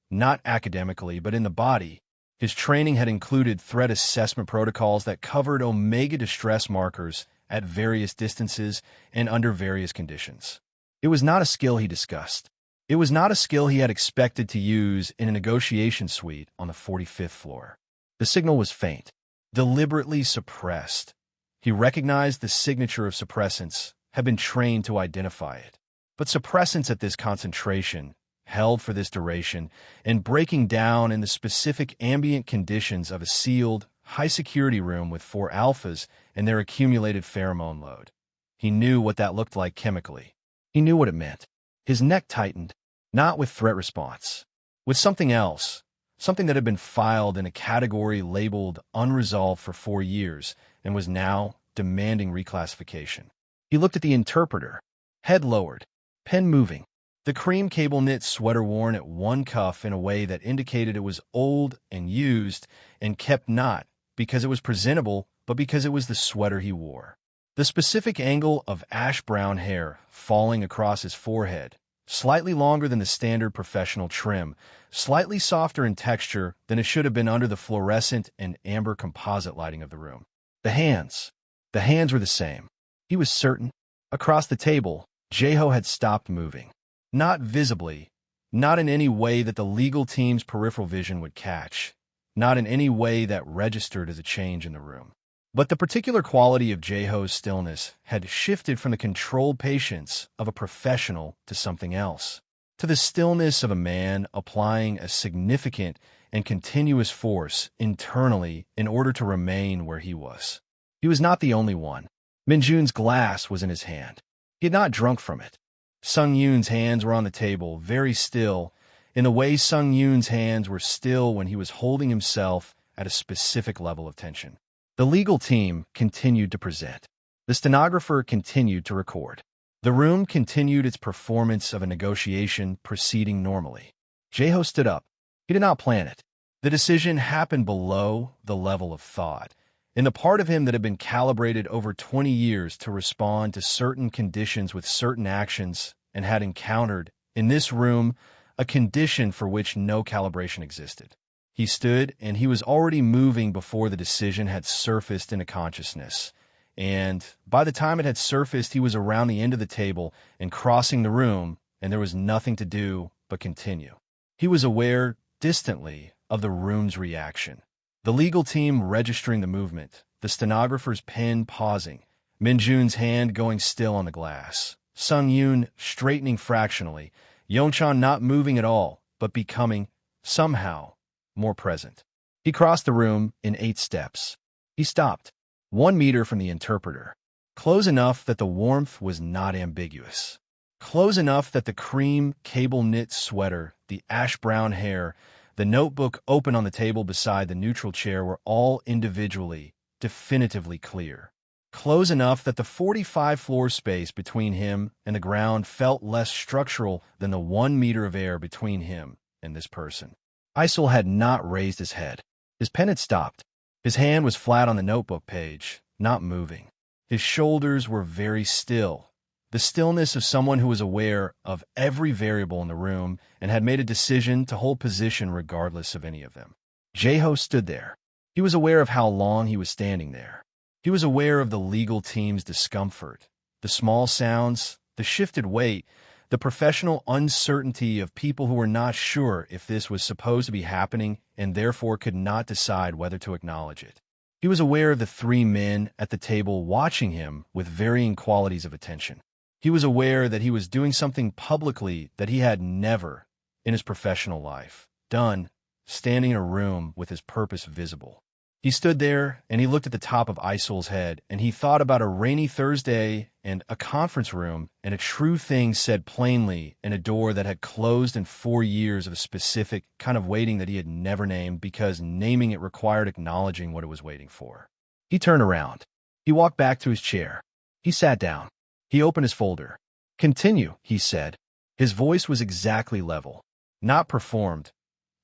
not academically, but in the body. His training had included threat assessment protocols that covered omega distress markers at various distances and under various conditions. It was not a skill he discussed. It was not a skill he had expected to use in a negotiation suite on the 45th floor. The signal was faint, deliberately suppressed. He recognized the signature of suppressants, had been trained to identify it. But suppressants at this concentration, held for this duration, and breaking down in the specific ambient conditions of a sealed, high-security room with 4 alphas and their accumulated pheromone load. He knew what that looked like chemically. He knew what it meant. His neck tightened, not with threat response, with something else, something that had been filed in a category labeled unresolved for 4 years and was now demanding reclassification. He looked at the interpreter, head lowered, pen moving, the cream cable knit sweater worn at one cuff in a way that indicated it was old and used and kept not because it was presentable, but because it was the sweater he wore. The specific angle of ash-brown hair falling across his forehead, slightly longer than the standard professional trim, slightly softer in texture than it should have been under the fluorescent and amber composite lighting of the room. The hands were the same. He was certain. Across the table, Jeho had stopped moving. Not visibly, not in any way that the legal team's peripheral vision would catch, not in any way that registered as a change in the room. But the particular quality of Jeho's stillness had shifted from the controlled patience of a professional to something else, to the stillness of a man applying a significant and continuous force internally in order to remain where he was. He was not the only one. Minjun's glass was in his hand. He had not drunk from it. Sung Yoon's hands were on the table, very still, in the way Sung Yoon's hands were still when he was holding himself at a specific level of tension. The legal team continued to present. The stenographer continued to record. The room continued its performance of a negotiation proceeding normally. Jeho stood up. He did not plan it. The decision happened below the level of thought, in the part of him that had been calibrated over 20 years to respond to certain conditions with certain actions and had encountered, in this room, a condition for which no calibration existed. He stood, and he was already moving before the decision had surfaced into consciousness. And by the time it had surfaced, he was around the end of the table and crossing the room, and there was nothing to do but continue. He was aware, distantly, of the room's reaction. The legal team registering the movement, the stenographer's pen pausing, Minjun's hand going still on the glass, Sung Yoon straightening fractionally, Yongchan not moving at all, but becoming, somehow, more present. He crossed the room in 8 steps. He stopped, 1 meter from the interpreter, close enough that the warmth was not ambiguous, close enough that the cream cable-knit sweater, the ash-brown hair, the notebook open on the table beside the neutral chair were all individually, definitively clear. Close enough that the 45-floor space between him and the ground felt less structural than the 1 meter of air between him and this person. Iseul had not raised his head. His pen had stopped. His hand was flat on the notebook page, not moving. His shoulders were very still, the stillness of someone who was aware of every variable in the room and had made a decision to hold position regardless of any of them. Jeho stood there. He was aware of how long he was standing there. He was aware of the legal team's discomfort, the small sounds, the shifted weight, the professional uncertainty of people who were not sure if this was supposed to be happening and therefore could not decide whether to acknowledge it. He was aware of the 3 men at the table watching him with varying qualities of attention. He was aware that he was doing something publicly that he had never, in his professional life, done, standing in a room with his purpose visible. He stood there, and he looked at the top of Iseul's head, and he thought about a rainy Thursday and a conference room and a true thing said plainly in a door that had closed in 4 years of a specific kind of waiting that he had never named because naming it required acknowledging what it was waiting for. He turned around. He walked back to his chair. He sat down. He opened his folder. "Continue," he said. His voice was exactly level. Not performed.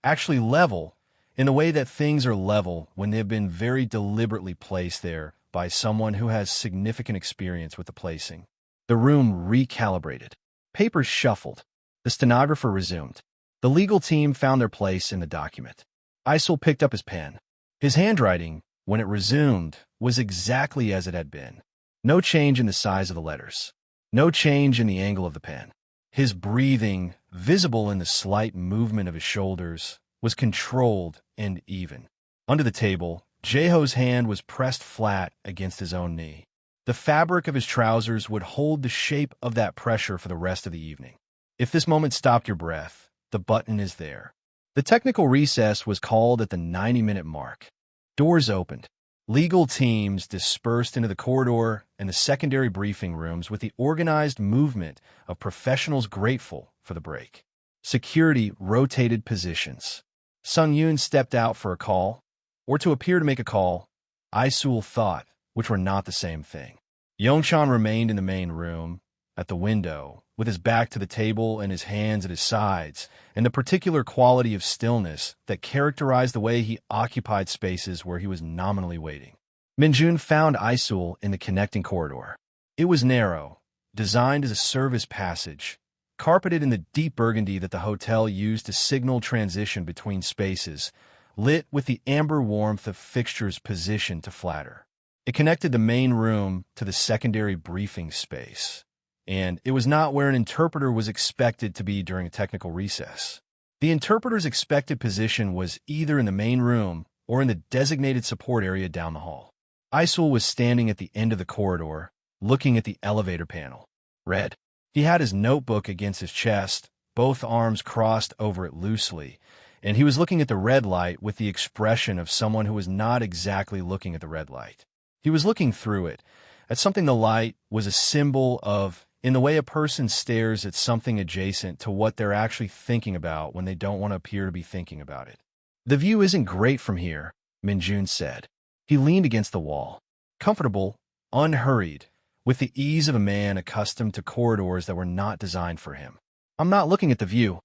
Actually level, in the way that things are level when they have been very deliberately placed there by someone who has significant experience with the placing. The room recalibrated. Papers shuffled. The stenographer resumed. The legal team found their place in the document. Iseul picked up his pen. His handwriting, when it resumed, was exactly as it had been. No change in the size of the letters. No change in the angle of the pen. His breathing, visible in the slight movement of his shoulders, was controlled and even. Under the table, Jeho's hand was pressed flat against his own knee. The fabric of his trousers would hold the shape of that pressure for the rest of the evening. If this moment stopped your breath, the button is there. The technical recess was called at the 90-minute mark. Doors opened. Legal teams dispersed into the corridor and the secondary briefing rooms with the organized movement of professionals grateful for the break. Security rotated positions. Sung Yoon stepped out for a call, or to appear to make a call. Iseul thought, which were not the same thing. Yongchan remained in the main room, at the window, with his back to the table and his hands at his sides, and the particular quality of stillness that characterized the way he occupied spaces where he was nominally waiting. Minjun found Iseul in the connecting corridor. It was narrow, designed as a service passage, carpeted in the deep burgundy that the hotel used to signal transition between spaces, lit with the amber warmth of fixtures positioned to flatter. It connected the main room to the secondary briefing space, and it was not where an interpreter was expected to be during a technical recess. The interpreter's expected position was either in the main room or in the designated support area down the hall. Iseul was standing at the end of the corridor, looking at the elevator panel. Red. He had his notebook against his chest, both arms crossed over it loosely, and he was looking at the red light with the expression of someone who was not exactly looking at the red light. He was looking through it, at something the light was a symbol of, in the way a person stares at something adjacent to what they're actually thinking about when they don't want to appear to be thinking about it. "The view isn't great from here," Minjun said. He leaned against the wall, comfortable, unhurried, with the ease of a man accustomed to corridors that were not designed for him. "I'm not looking at the view,"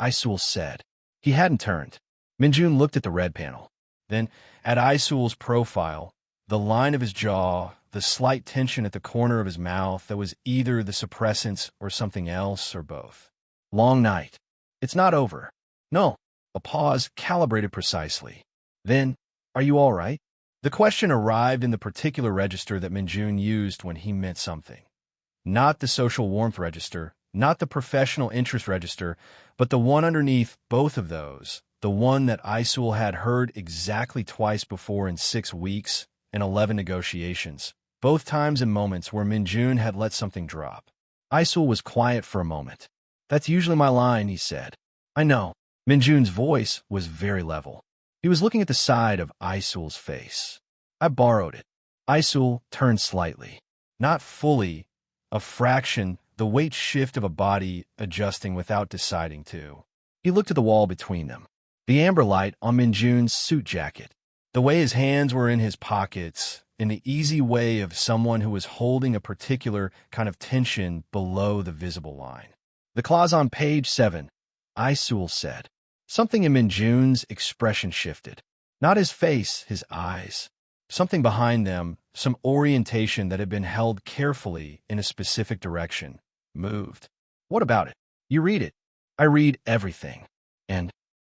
Iseul said. He hadn't turned. Minjun looked at the red panel. Then, at Iseul's profile, the line of his jaw, the slight tension at the corner of his mouth that was either the suppressants or something else or both. "Long night. It's not over." "No." A pause calibrated precisely. Then, "Are you all right?" The question arrived in the particular register that Minjun used when he meant something. Not the social warmth register, not the professional interest register, but the one underneath both of those, the one that Iseul had heard exactly twice before in 6 weeks and 11 negotiations, both times and moments where Minjun had let something drop. Iseul was quiet for a moment. "That's usually my line," he said. "I know." Minjun's voice was very level. He was looking at the side of Iseul's face. "I borrowed it." Iseul turned slightly. Not fully, a fraction, the weight shift of a body adjusting without deciding to. He looked at the wall between them. The amber light on Minjun's suit jacket. The way his hands were in his pockets, in the easy way of someone who was holding a particular kind of tension below the visible line. "The clause on page 7, Iseul said. Something in Minjun's expression shifted. Not his face, his eyes. Something behind them, some orientation that had been held carefully in a specific direction, moved. "What about it? You read it." "I read everything." And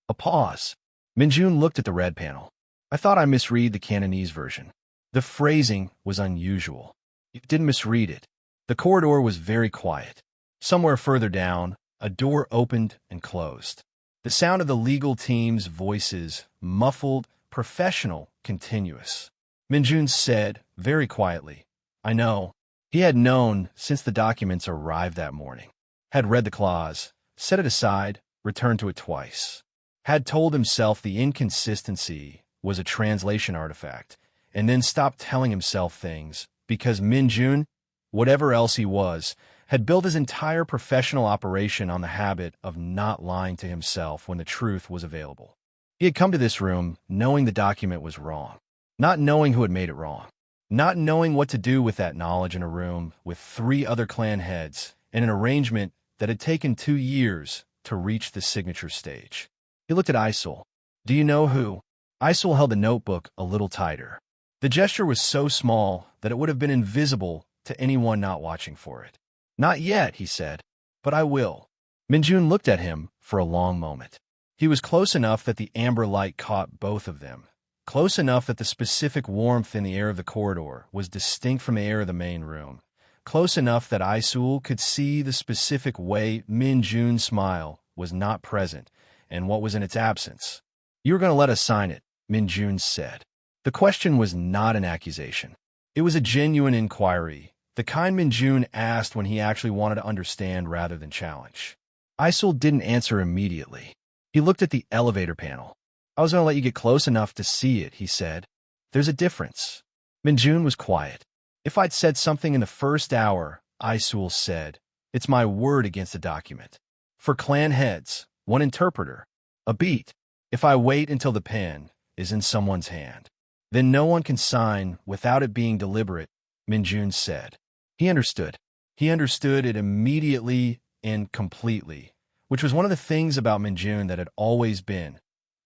a pause. Minjun looked at the red panel. "I thought I misread the Cantonese version." The phrasing was unusual. You didn't misread it. The corridor was very quiet. Somewhere further down, a door opened and closed. The sound of the legal team's voices, muffled, professional, continuous. Minjun said, very quietly, "I know." He had known since the documents arrived that morning. Had read the clause, set it aside, returned to it twice. Had told himself the inconsistency was a translation artifact, and then stopped telling himself things because Min Jun, whatever else he was, had built his entire professional operation on the habit of not lying to himself when the truth was available. He had come to this room knowing the document was wrong, not knowing who had made it wrong, not knowing what to do with that knowledge in a room with 3 other clan heads and an arrangement that had taken 2 years to reach the signature stage. He looked at Iseul. "Do you know who?" Iseul held the notebook a little tighter. The gesture was so small that it would have been invisible to anyone not watching for it. "Not yet," he said, "but I will." Minjun looked at him for a long moment. He was close enough that the amber light caught both of them, close enough that the specific warmth in the air of the corridor was distinct from the air of the main room, close enough that Iseul could see the specific way Minjun's smile was not present and what was in its absence. "You were going to let us sign it," Minjun said. The question was not an accusation. It was a genuine inquiry, the kind Minjun asked when he actually wanted to understand rather than challenge. Iseul didn't answer immediately. He looked at the elevator panel. "I was going to let you get close enough to see it," he said. "There's a difference." Minjun was quiet. "If I'd said something in the first hour," Iseul said, "it's my word against the document. For clan heads, one interpreter, a beat. If I wait until the pen is in someone's hand, then no one can sign without it being deliberate," Minjun said. He understood. He understood it immediately and completely, which was one of the things about Minjun that had always been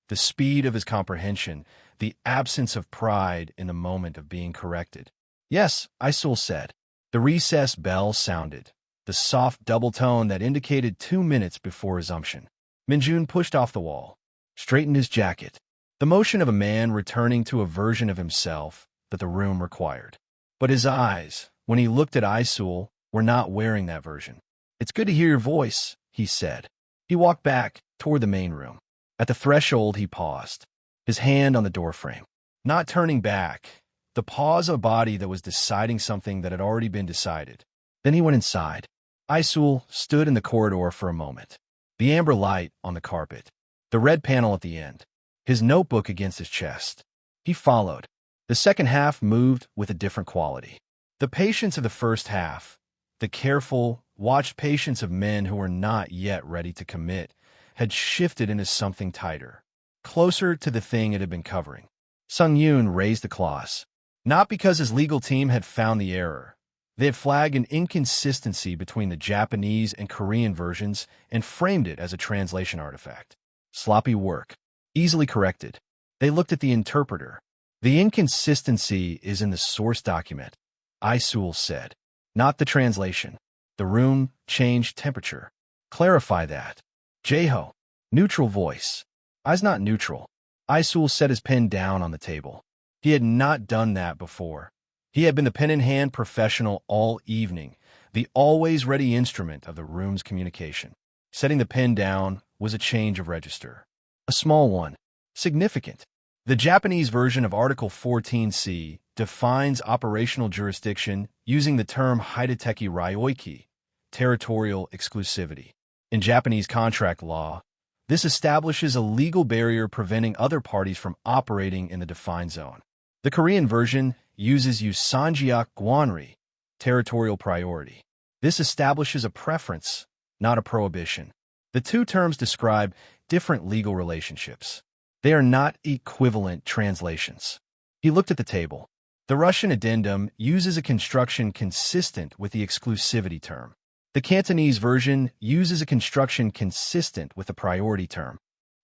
the speed of his comprehension, the absence of pride in the moment of being corrected. "Yes," Iseul said. The recess bell sounded, the soft double tone that indicated 2 minutes before resumption. Minjun pushed off the wall, straightened his jacket, the motion of a man returning to a version of himself that the room required. But his eyes, when he looked at Iseul, were not wearing that version. "It's good to hear your voice," he said. He walked back toward the main room. At the threshold, he paused, his hand on the doorframe. Not turning back, the pause of a body that was deciding something that had already been decided. Then he went inside. Iseul stood in the corridor for a moment, the amber light on the carpet, the red panel at the end, his notebook against his chest. He followed. The second half moved with a different quality. The patience of the first half, the careful, watched patience of men who were not yet ready to commit, had shifted into something tighter, closer to the thing it had been covering. Sung Yoon raised the claws, not because his legal team had found the error. They had flagged an inconsistency between the Japanese and Korean versions and framed it as a translation artifact. Sloppy work, easily corrected. They looked at the interpreter. "The inconsistency is in the source document," Iseul said, "not the translation." The room changed temperature. "Clarify that." "Jeho." Neutral voice. "I's not neutral." Iseul set his pen down on the table. He had not done that before. He had been the pen-in-hand professional all evening, the always-ready instrument of the room's communication. Setting the pen down was a change of register. A small one. Significant. The Japanese version of Article 14C defines operational jurisdiction using the term Hideteki Ryoiki, territorial exclusivity. In Japanese contract law, this establishes a legal barrier preventing other parties from operating in the defined zone. The Korean version uses Usanjiak Gwanri, territorial priority. This establishes a preference, not a prohibition. The two terms describe different legal relationships. They are not equivalent translations. He looked at the table. The Russian addendum uses a construction consistent with the exclusivity term. The Cantonese version uses a construction consistent with the priority term.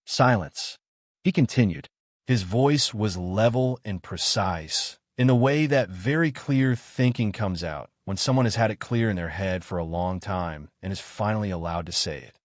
Silence. He continued. His voice was level and precise, in the way that very clear thinking comes out when someone has had it clear in their head for a long time and is finally allowed to say it.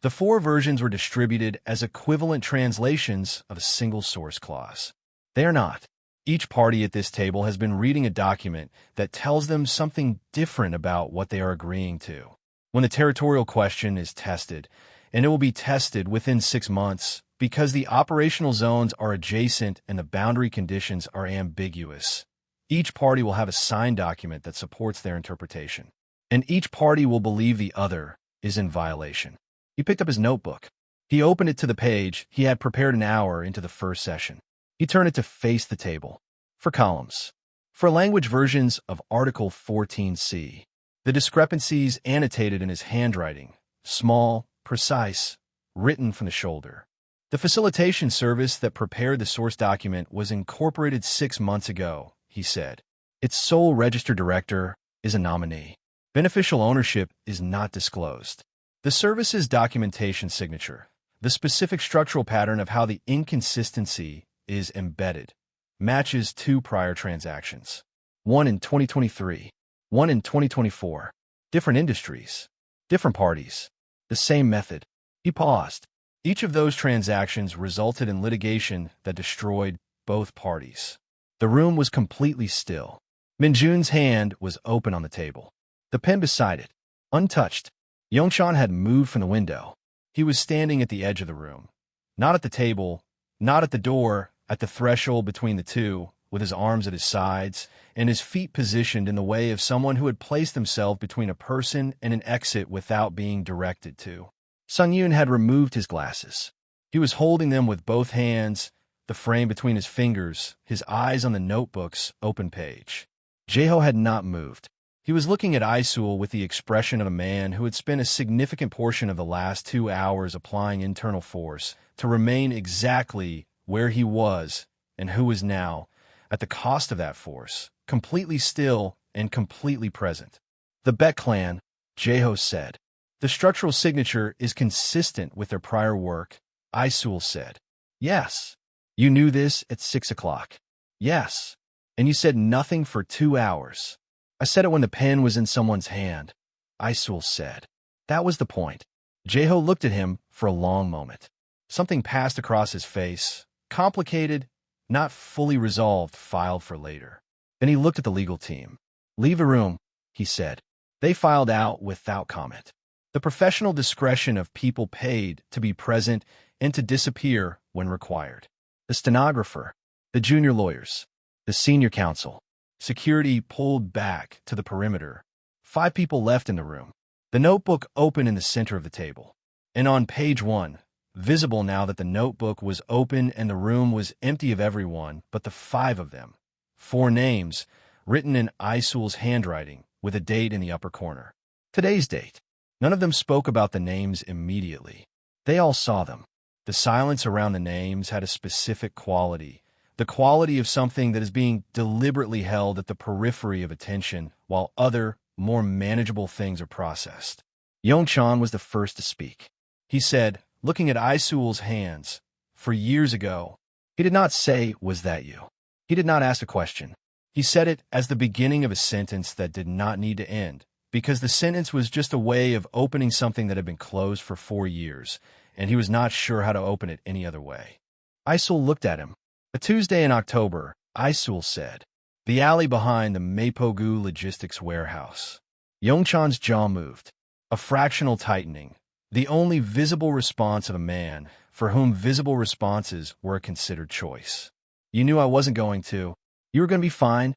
The 4 versions were distributed as equivalent translations of a single source clause. They are not. Each party at this table has been reading a document that tells them something different about what they are agreeing to. When the territorial question is tested, and it will be tested within 6 months because the operational zones are adjacent and the boundary conditions are ambiguous, each party will have a signed document that supports their interpretation, and each party will believe the other is in violation. He picked up his notebook. He opened it to the page he had prepared an hour into the first session. He turned it to face the table. For columns. For language versions of Article 14C. The discrepancies annotated in his handwriting. Small, precise, written from the shoulder. The facilitation service that prepared the source document was incorporated 6 months ago, he said. Its sole registered director is a nominee. Beneficial ownership is not disclosed. The service's documentation signature, the specific structural pattern of how the inconsistency is embedded, matches 2 prior transactions. One in 2023, one in 2024. Different industries, different parties, the same method. He paused. Each of those transactions resulted in litigation that destroyed both parties. The room was completely still. Minjun's hand was open on the table. The pen beside it, untouched. Yongshan had moved from the window. He was standing at the edge of the room. Not at the table, not at the door, at the threshold between the two, with his arms at his sides and his feet positioned in the way of someone who had placed himself between a person and an exit without being directed to. Sun Yun had removed his glasses. He was holding them with both hands, the frame between his fingers, his eyes on the notebook's open page. Jaeho had not moved. He was looking at Iseul with the expression of a man who had spent a significant portion of the last 2 hours applying internal force to remain exactly where he was and who was now, at the cost of that force, completely still and completely present. The Bet clan, Jaeho said. The structural signature is consistent with their prior work, Iseul said. Yes. You knew this at 6 o'clock. Yes. And you said nothing for 2 hours. I said it when the pen was in someone's hand, Iseul said. That was the point. Jaeho looked at him for a long moment. Something passed across his face, complicated, not fully resolved, filed for later. Then he looked at the legal team. Leave the room, he said. They filed out without comment. The professional discretion of people paid to be present and to disappear when required. The stenographer, the junior lawyers, the senior counsel. Security pulled back to the perimeter. 5 people left in the room. The notebook open in the center of the table. And on page 1, visible now that the notebook was open and the room was empty of everyone but the 5 of them. 4 names, written in Iseul's handwriting, with a date in the upper corner. Today's date. None of them spoke about the names immediately. They all saw them. The silence around the names had a specific quality, the quality of something that is being deliberately held at the periphery of attention while other, more manageable things are processed. Yongshan was the first to speak. He said, looking at Iseul's hands, for years ago. He did not say, was that you? He did not ask a question. He said it as the beginning of a sentence that did not need to end, because the sentence was just a way of opening something that had been closed for 4 years, and he was not sure how to open it any other way. Iseul looked at him. A Tuesday in October, Iseul said. The alley behind the Mapogu logistics warehouse. Yongshan's jaw moved. A fractional tightening. The only visible response of a man for whom visible responses were a considered choice. You knew I wasn't going to. You were going to be fine,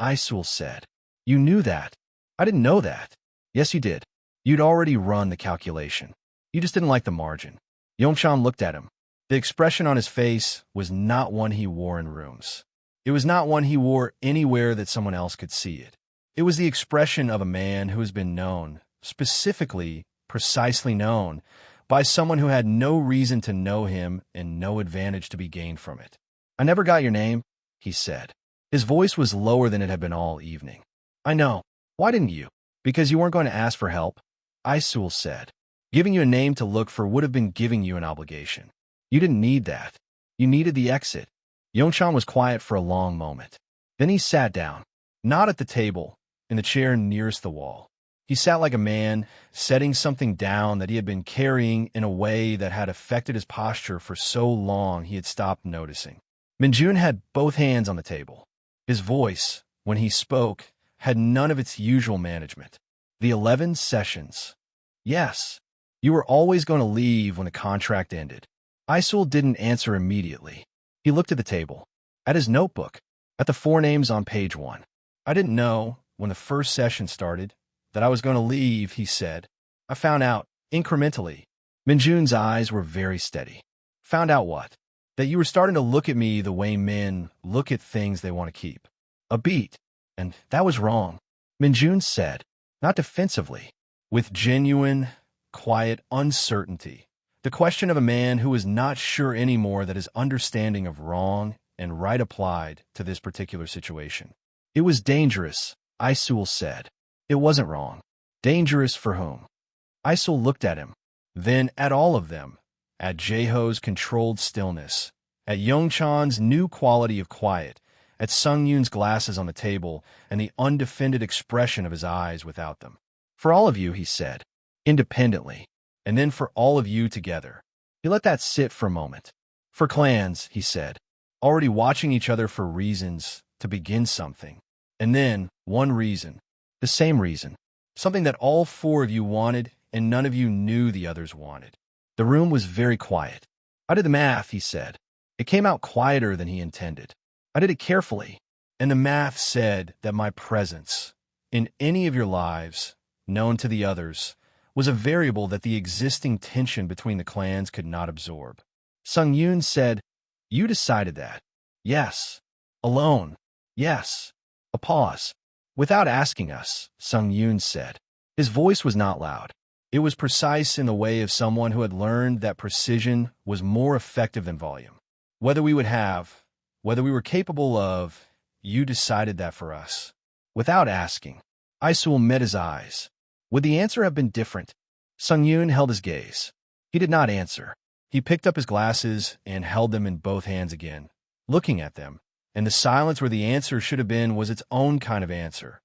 Iseul said. You knew that. I didn't know that. Yes, you did. You'd already run the calculation. You just didn't like the margin. Yongshan looked at him. The expression on his face was not one he wore in rooms. It was not one he wore anywhere that someone else could see it. It was the expression of a man who has been known, specifically, precisely known, by someone who had no reason to know him and no advantage to be gained from it. I never got your name, he said. His voice was lower than it had been all evening. I know. Why didn't you? Because you weren't going to ask for help, Iseul said. Giving you a name to look for would have been giving you an obligation. You didn't need that. You needed the exit. Yongshan was quiet for a long moment. Then he sat down, not at the table, in the chair nearest the wall. He sat like a man, setting something down that he had been carrying in a way that had affected his posture for so long he had stopped noticing. Minjun had both hands on the table. His voice, when he spoke, had none of its usual management. The 11 sessions. Yes. You were always going to leave when the contract ended. Iseul didn't answer immediately. He looked at the table, at his notebook, at the 4 names on page 1. I didn't know, when the first session started, that I was going to leave, he said. I found out, incrementally. Minjun's eyes were very steady. Found out what? That you were starting to look at me the way men look at things they want to keep. A beat. And that was wrong, Minjun said, not defensively, with genuine, quiet uncertainty. The question of a man who was not sure anymore that his understanding of wrong and right applied to this particular situation. It was dangerous, Iseul said. It wasn't wrong. Dangerous for whom? Iseul looked at him, then at all of them, at Jaeho's controlled stillness, at Yongchan's new quality of quiet, at Sung Yoon's glasses on the table, and the undefended expression of his eyes without them. For all of you, he said, independently, and then for all of you together. He let that sit for a moment. For clans, he said, already watching each other for reasons to begin something. And then, one reason, the same reason, something that all four of you wanted and none of you knew the others wanted. The room was very quiet. I did the math, he said. It came out quieter than he intended. I did it carefully, and the math said that my presence, in any of your lives, known to the others, was a variable that the existing tension between the clans could not absorb. Sung Yoon said, you decided that. Yes. Alone. Yes. A pause. Without asking us, Sung Yoon said. His voice was not loud. It was precise in the way of someone who had learned that precision was more effective than volume. Whether we were capable of, you decided that for us. Without asking, Iseul met his eyes. Would the answer have been different? Sung Yoon held his gaze. He did not answer. He picked up his glasses and held them in both hands again, looking at them, and the silence where the answer should have been was its own kind of answer,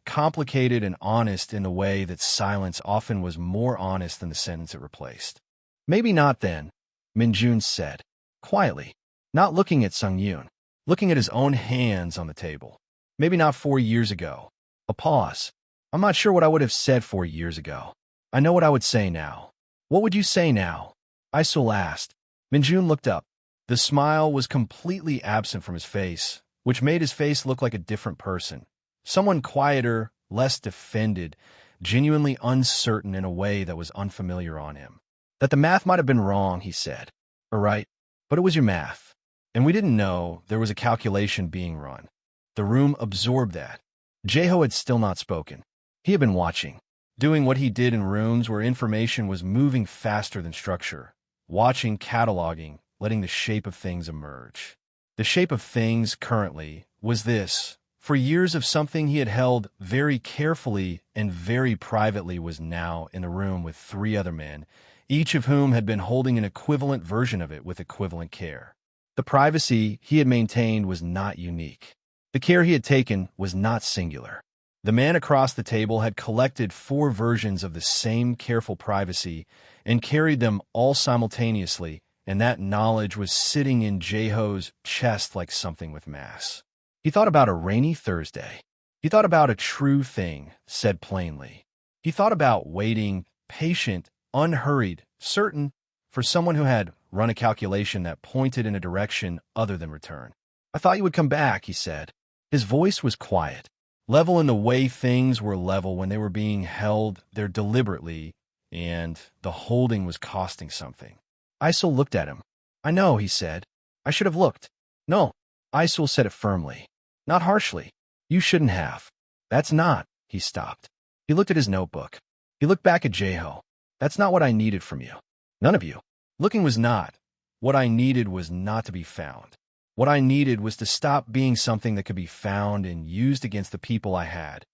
complicated and honest in the way that silence often was more honest than the sentence it replaced. Maybe not then, Minjun said, quietly, not looking at Sung Yoon, looking at his own hands on the table. Maybe not 4 years ago. A pause. I'm not sure what I would have said 4 years ago. I know what I would say now. What would you say now? Iseul asked. Minjun looked up. The smile was completely absent from his face, which made his face look like a different person. Someone quieter, less defended, genuinely uncertain in a way that was unfamiliar on him. That the math might have been wrong, he said. All right, but it was your math. And we didn't know there was a calculation being run. The room absorbed that. Jaeho had still not spoken. He had been watching, doing what he did in rooms where information was moving faster than structure, watching, cataloging, letting the shape of things emerge. The shape of things currently was this. For years of something he had held very carefully and very privately was now in the room with 3 other men, each of whom had been holding an equivalent version of it with equivalent care. The privacy he had maintained was not unique. The care he had taken was not singular. The man across the table had collected 4 versions of the same careful privacy and carried them all simultaneously, and that knowledge was sitting in Jaeho's chest like something with mass. He thought about a rainy Thursday. He thought about a true thing, said plainly. He thought about waiting, patient, unhurried, certain, for someone who had run a calculation that pointed in a direction other than return. I thought you would come back, he said. His voice was quiet, level in the way things were level when they were being held there deliberately, and the holding was costing something. Iseul looked at him. I know, he said. I should have looked. No, Iseul said it firmly, not harshly. You shouldn't have. That's not, he stopped. He looked at his notebook. He looked back at Jaeho. That's not what I needed from you. None of you. Looking was not. What I needed was not to be found. What I needed was to stop being something that could be found and used against the people I had.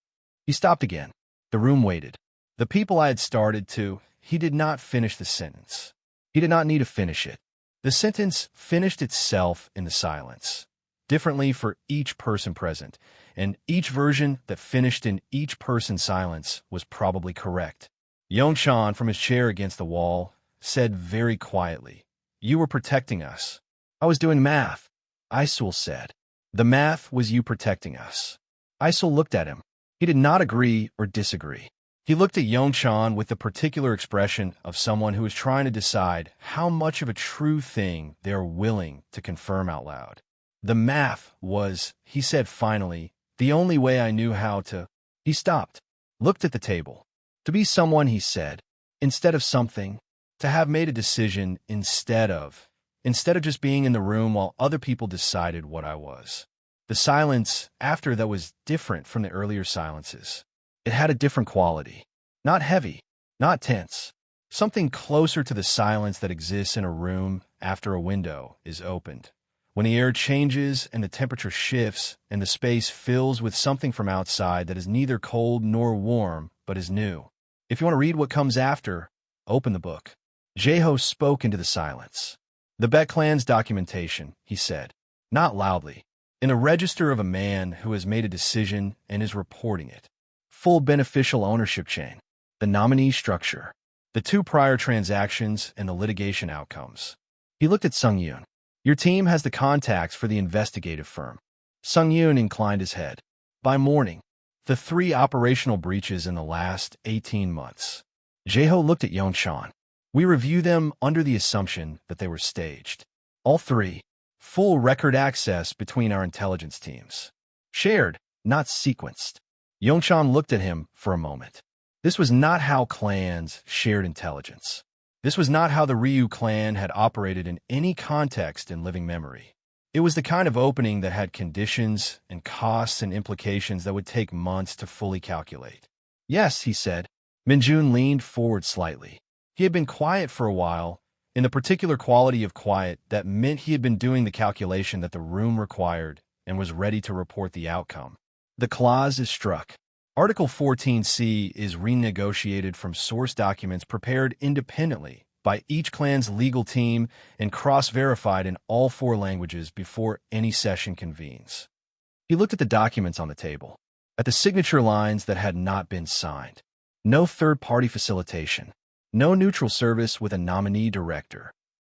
He stopped again. The room waited. The people I had started to, he did not finish the sentence. He did not need to finish it. The sentence finished itself in the silence, differently for each person present, and each version that finished in each person's silence was probably correct. Yongshan, from his chair against the wall, said very quietly, You were protecting us. I was doing math. Iseul said. The math was you protecting us. Iseul looked at him. He did not agree or disagree. He looked at Yongshan with the particular expression of someone who is trying to decide how much of a true thing they are willing to confirm out loud. The math was, he said finally, the only way I knew how to. He stopped, looked at the table. To be someone, he said, instead of something, to have made a decision instead of. instead of just being in the room while other people decided what I was. The silence after that was different from the earlier silences. It had a different quality. Not heavy, not tense. Something closer to the silence that exists in a room after a window is opened. When the air changes and the temperature shifts and the space fills with something from outside that is neither cold nor warm, but is new. If you want to read what comes after, open the book. Jeho spoke into the silence. The Bet Clan's documentation, he said, not loudly, in the register of a man who has made a decision and is reporting it. Full beneficial ownership chain, the nominee structure, the 2 prior transactions and the litigation outcomes. He looked at Sung Yoon. Your team has the contacts for the investigative firm. Sung Yoon inclined his head. By morning, the 3 operational breaches in the last 18 months. Jeho looked at Yongshan. We review them under the assumption that they were staged. All 3. Full record access between our intelligence teams. Shared, not sequenced. Yongshan looked at him for a moment. This was not how clans shared intelligence. This was not how the Ryu clan had operated in any context in living memory. It was the kind of opening that had conditions and costs and implications that would take months to fully calculate. Yes, he said. Minjun leaned forward slightly. He had been quiet for a while, in the particular quality of quiet that meant he had been doing the calculation that the room required and was ready to report the outcome. The clause is struck. Article 14C is renegotiated from source documents prepared independently by each clan's legal team and cross-verified in all 4 languages before any session convenes. He looked at the documents on the table, at the signature lines that had not been signed. No third-party facilitation. No neutral service with a nominee director.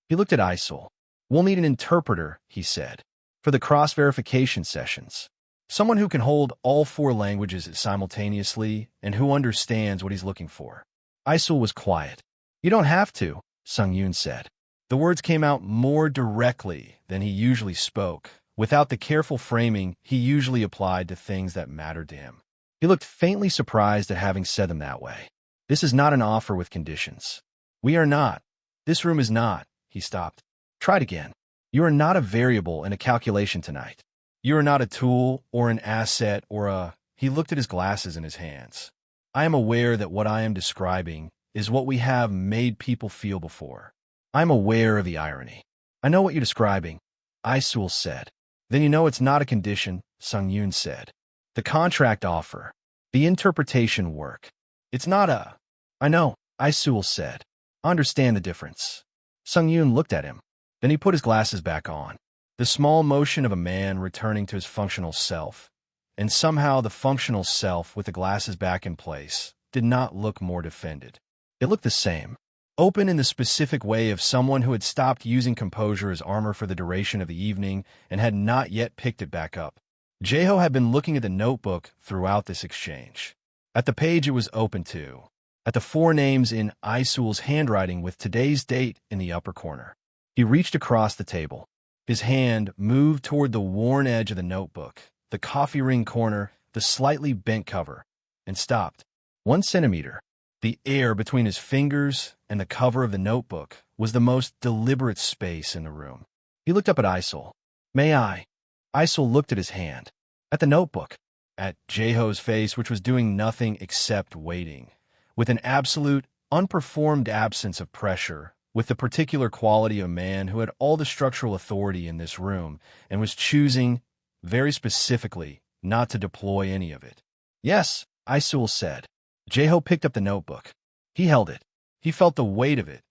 He looked at Iseul. We'll need an interpreter, he said, for the cross-verification sessions. Someone who can hold all 4 languages simultaneously and who understands what he's looking for. Iseul was quiet. You don't have to, Sung Yoon said. The words came out more directly than he usually spoke, without the careful framing he usually applied to things that mattered to him. He looked faintly surprised at having said them that way. This is not an offer with conditions. We are not. This room is not. He stopped. Try it again. You are not a variable in a calculation tonight. You are not a tool or an asset or a... He looked at his glasses in his hands. I am aware that what I am describing is what we have made people feel before. I am aware of the irony. I know what you're describing, Iseul said. Then you know it's not a condition, Sung Yoon said. The contract offer. The interpretation work. It's not a... I know, Iseul said. I understand the difference. Sung Yoon looked at him. Then he put his glasses back on. The small motion of a man returning to his functional self, and somehow the functional self with the glasses back in place, did not look more defended. It looked the same, open in the specific way of someone who had stopped using composure as armor for the duration of the evening and had not yet picked it back up. Jeho had been looking at the notebook throughout this exchange. At the page it was open to, at the 4 names in Iseul's handwriting with today's date in the upper corner. He reached across the table. His hand moved toward the worn edge of the notebook, the coffee ring corner, the slightly bent cover, and stopped. 1 centimeter. The air between his fingers and the cover of the notebook was the most deliberate space in the room. He looked up at Iseul. May I? Iseul looked at his hand, at the notebook, at Jeho's face, which was doing nothing except waiting, with an absolute, unperformed absence of pressure, with the particular quality of a man who had all the structural authority in this room and was choosing, very specifically, not to deploy any of it. Yes, Iseul said. Jeho picked up the notebook. He held it. He felt the weight of it,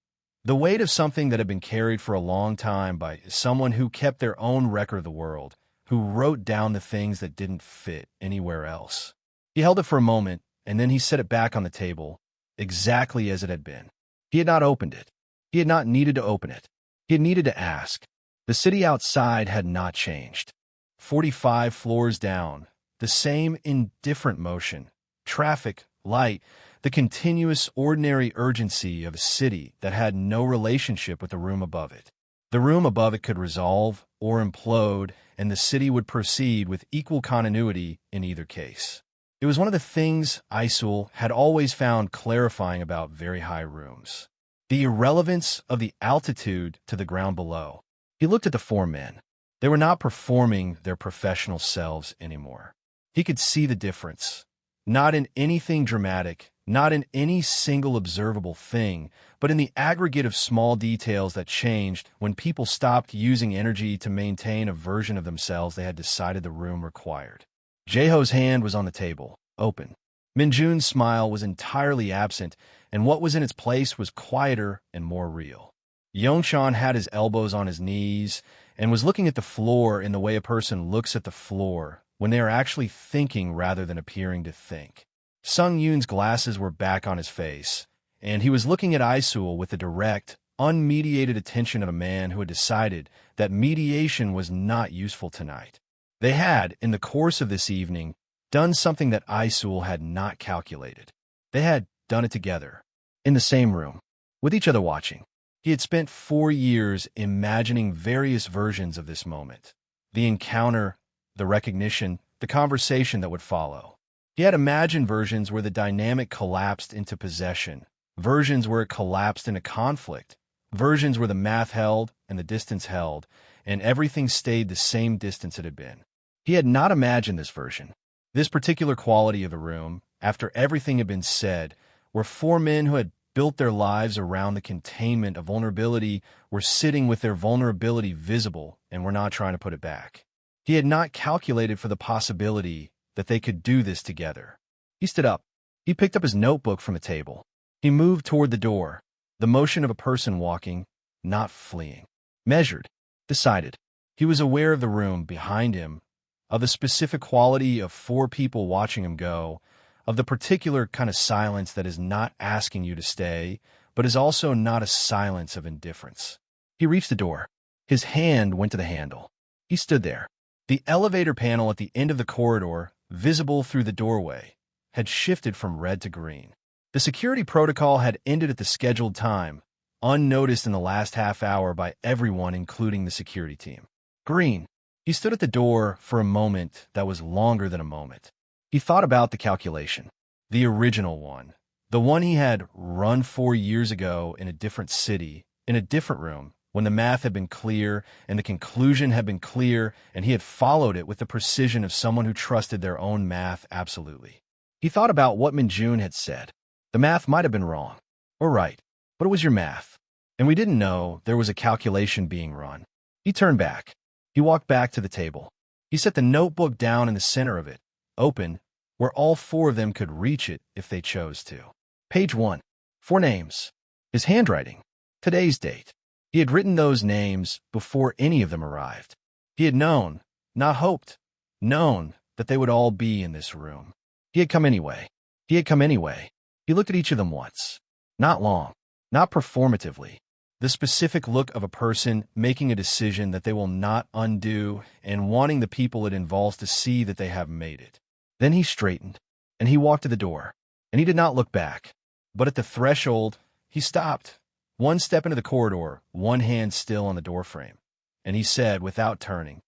the weight of something that had been carried for a long time by someone who kept their own record of the world, who wrote down the things that didn't fit anywhere else. He held it for a moment, and then he set it back on the table, exactly as it had been. He had not opened it. He had not needed to open it. He had needed to ask. The city outside had not changed. 45 floors down, the same indifferent motion, traffic, light, the continuous ordinary urgency of a city that had no relationship with the room above it. The room above it could resolve or implode, and the city would proceed with equal continuity in either case. It was one of the things Iseul had always found clarifying about very high rooms. the irrelevance of the altitude to the ground below. He looked at the four men. They were not performing their professional selves anymore. He could see the difference. Not in anything dramatic, not in any single observable thing, but in the aggregate of small details that changed when people stopped using energy to maintain a version of themselves they had decided the room required. Jaeho's hand was on the table, open. Minjun's smile was entirely absent, and what was in its place was quieter and more real. Yongshan had his elbows on his knees and was looking at the floor in the way a person looks at the floor when they are actually thinking rather than appearing to think. Sung Yoon's glasses were back on his face, and he was looking at Iseul with the direct, unmediated attention of a man who had decided that mediation was not useful tonight. They had, in the course of this evening, done something that Iseul had not calculated. They had done it together, in the same room, with each other watching. He had spent 4 years imagining various versions of this moment. The encounter, the recognition, the conversation that would follow. He had imagined versions where the dynamic collapsed into possession, versions where it collapsed into conflict, versions where the math held and the distance held, and everything stayed the same distance it had been. He had not imagined this version. This particular quality of the room, after everything had been said, where 4 men who had built their lives around the containment of vulnerability were sitting with their vulnerability visible and were not trying to put it back. He had not calculated for the possibility that they could do this together. He stood up. He picked up his notebook from the table. He moved toward the door, the motion of a person walking, not fleeing. Measured, decided. He was aware of the room behind him, of the specific quality of 4 people watching him go, of the particular kind of silence that is not asking you to stay, but is also not a silence of indifference. He reached the door. His hand went to the handle. He stood there. The elevator panel at the end of the corridor, visible through the doorway, had shifted from red to green. The security protocol had ended at the scheduled time, unnoticed in the last half hour by everyone, including the security team. Green. He stood at the door for a moment that was longer than a moment. He thought about the calculation, the original one, the one he had run 4 years ago in a different city, in a different room, when the math had been clear and the conclusion had been clear, and he had followed it with the precision of someone who trusted their own math absolutely. He thought about what Minjun had said. The math might have been wrong, or right, but it was your math, and we didn't know there was a calculation being run. He turned back. He walked back to the table. He set the notebook down in the center of it, open, where all 4 of them could reach it if they chose to. Page 1. 4 names. His handwriting. Today's date. He had written those names before any of them arrived. He had known, not hoped, known that they would all be in this room. He had come anyway. He had come anyway. He looked at each of them once. Not long. Not performatively. The specific look of a person making a decision that they will not undo and wanting the people it involves to see that they have made it. Then he straightened, and he walked to the door, and he did not look back. But at the threshold, he stopped, 1 step into the corridor, 1 hand still on the doorframe. And he said, without turning,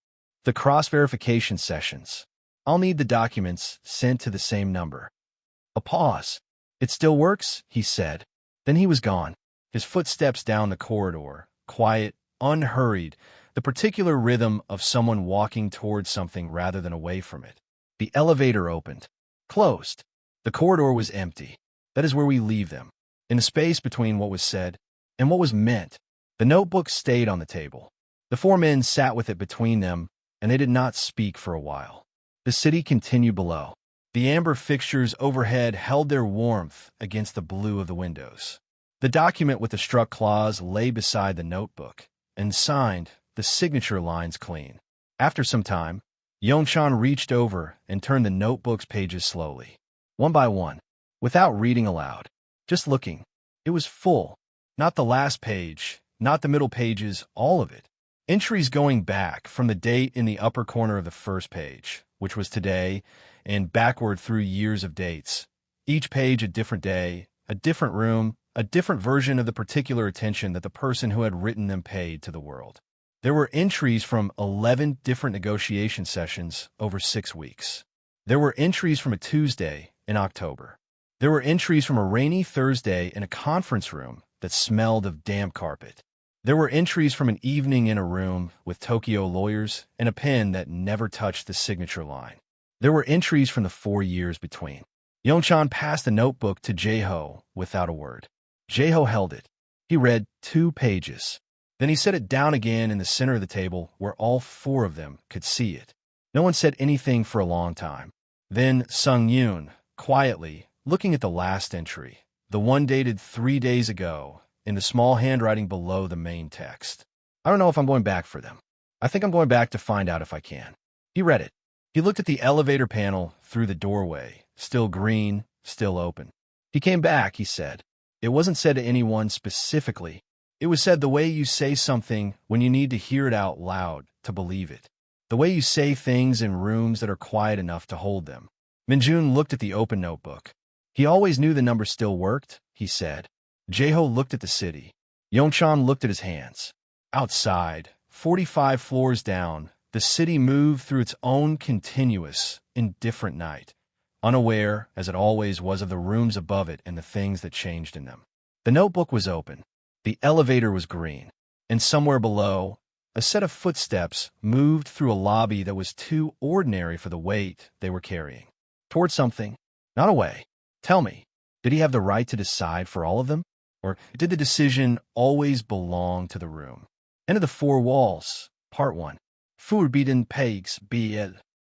"The cross-verification sessions. I'll need the documents sent to the same number." A pause. "It still works," he said. Then he was gone. His footsteps down the corridor, quiet, unhurried, the particular rhythm of someone walking towards something rather than away from it. The elevator opened. Closed. The corridor was empty. That is where we leave them, in the space between what was said and what was meant. The notebook stayed on the table. The 4 men sat with it between them, and they did not speak for a while. The city continued below. The amber fixtures overhead held their warmth against the blue of the windows. The document with the struck clause lay beside the notebook, and signed, the signature lines clean. After some time, Yongshan reached over and turned the notebook's pages slowly, one by one, without reading aloud, just looking. It was full. Not the last page, not the middle pages, all of it. Entries going back from the date in the upper corner of the first page, which was today, and backward through years of dates. Each page a different day, a different room, a different version of the particular attention that the person who had written them paid to the world. There were entries from 11 different negotiation sessions over 6 weeks. There were entries from a Tuesday in October. There were entries from a rainy Thursday in a conference room that smelled of damp carpet. There were entries from an evening in a room with Tokyo lawyers and a pen that never touched the signature line. There were entries from the 4 years between. Yongchan passed the notebook to Jae-ho without a word. Jae-ho held it. He read 2 pages. Then he set it down again in the center of the table where all 4 of them could see it. No one said anything for a long time. Then Sung-yoon, quietly, looking at the last entry, the one dated 3 days ago, in the small handwriting below the main text. I don't know if I'm going back for them. I think I'm going back to find out if I can. He read it. He looked at the elevator panel through the doorway, still green, still open. He came back, he said. It wasn't said to anyone specifically. It was said the way you say something when you need to hear it out loud to believe it. The way you say things in rooms that are quiet enough to hold them. Minjun looked at the open notebook. He always knew the number still worked, he said. Jae-ho looked at the city. Yongchan looked at his hands. Outside, 45 floors down, the city moved through its own continuous, indifferent night, unaware, as it always was, of the rooms above it and the things that changed in them. The notebook was open. The elevator was green. And somewhere below, a set of footsteps moved through a lobby that was too ordinary for the weight they were carrying. Toward something, not away. Tell me, did he have the right to decide for all of them? Or did the decision always belong to the room? End of the 4 walls, Part 1. Förbidden Pegs BL.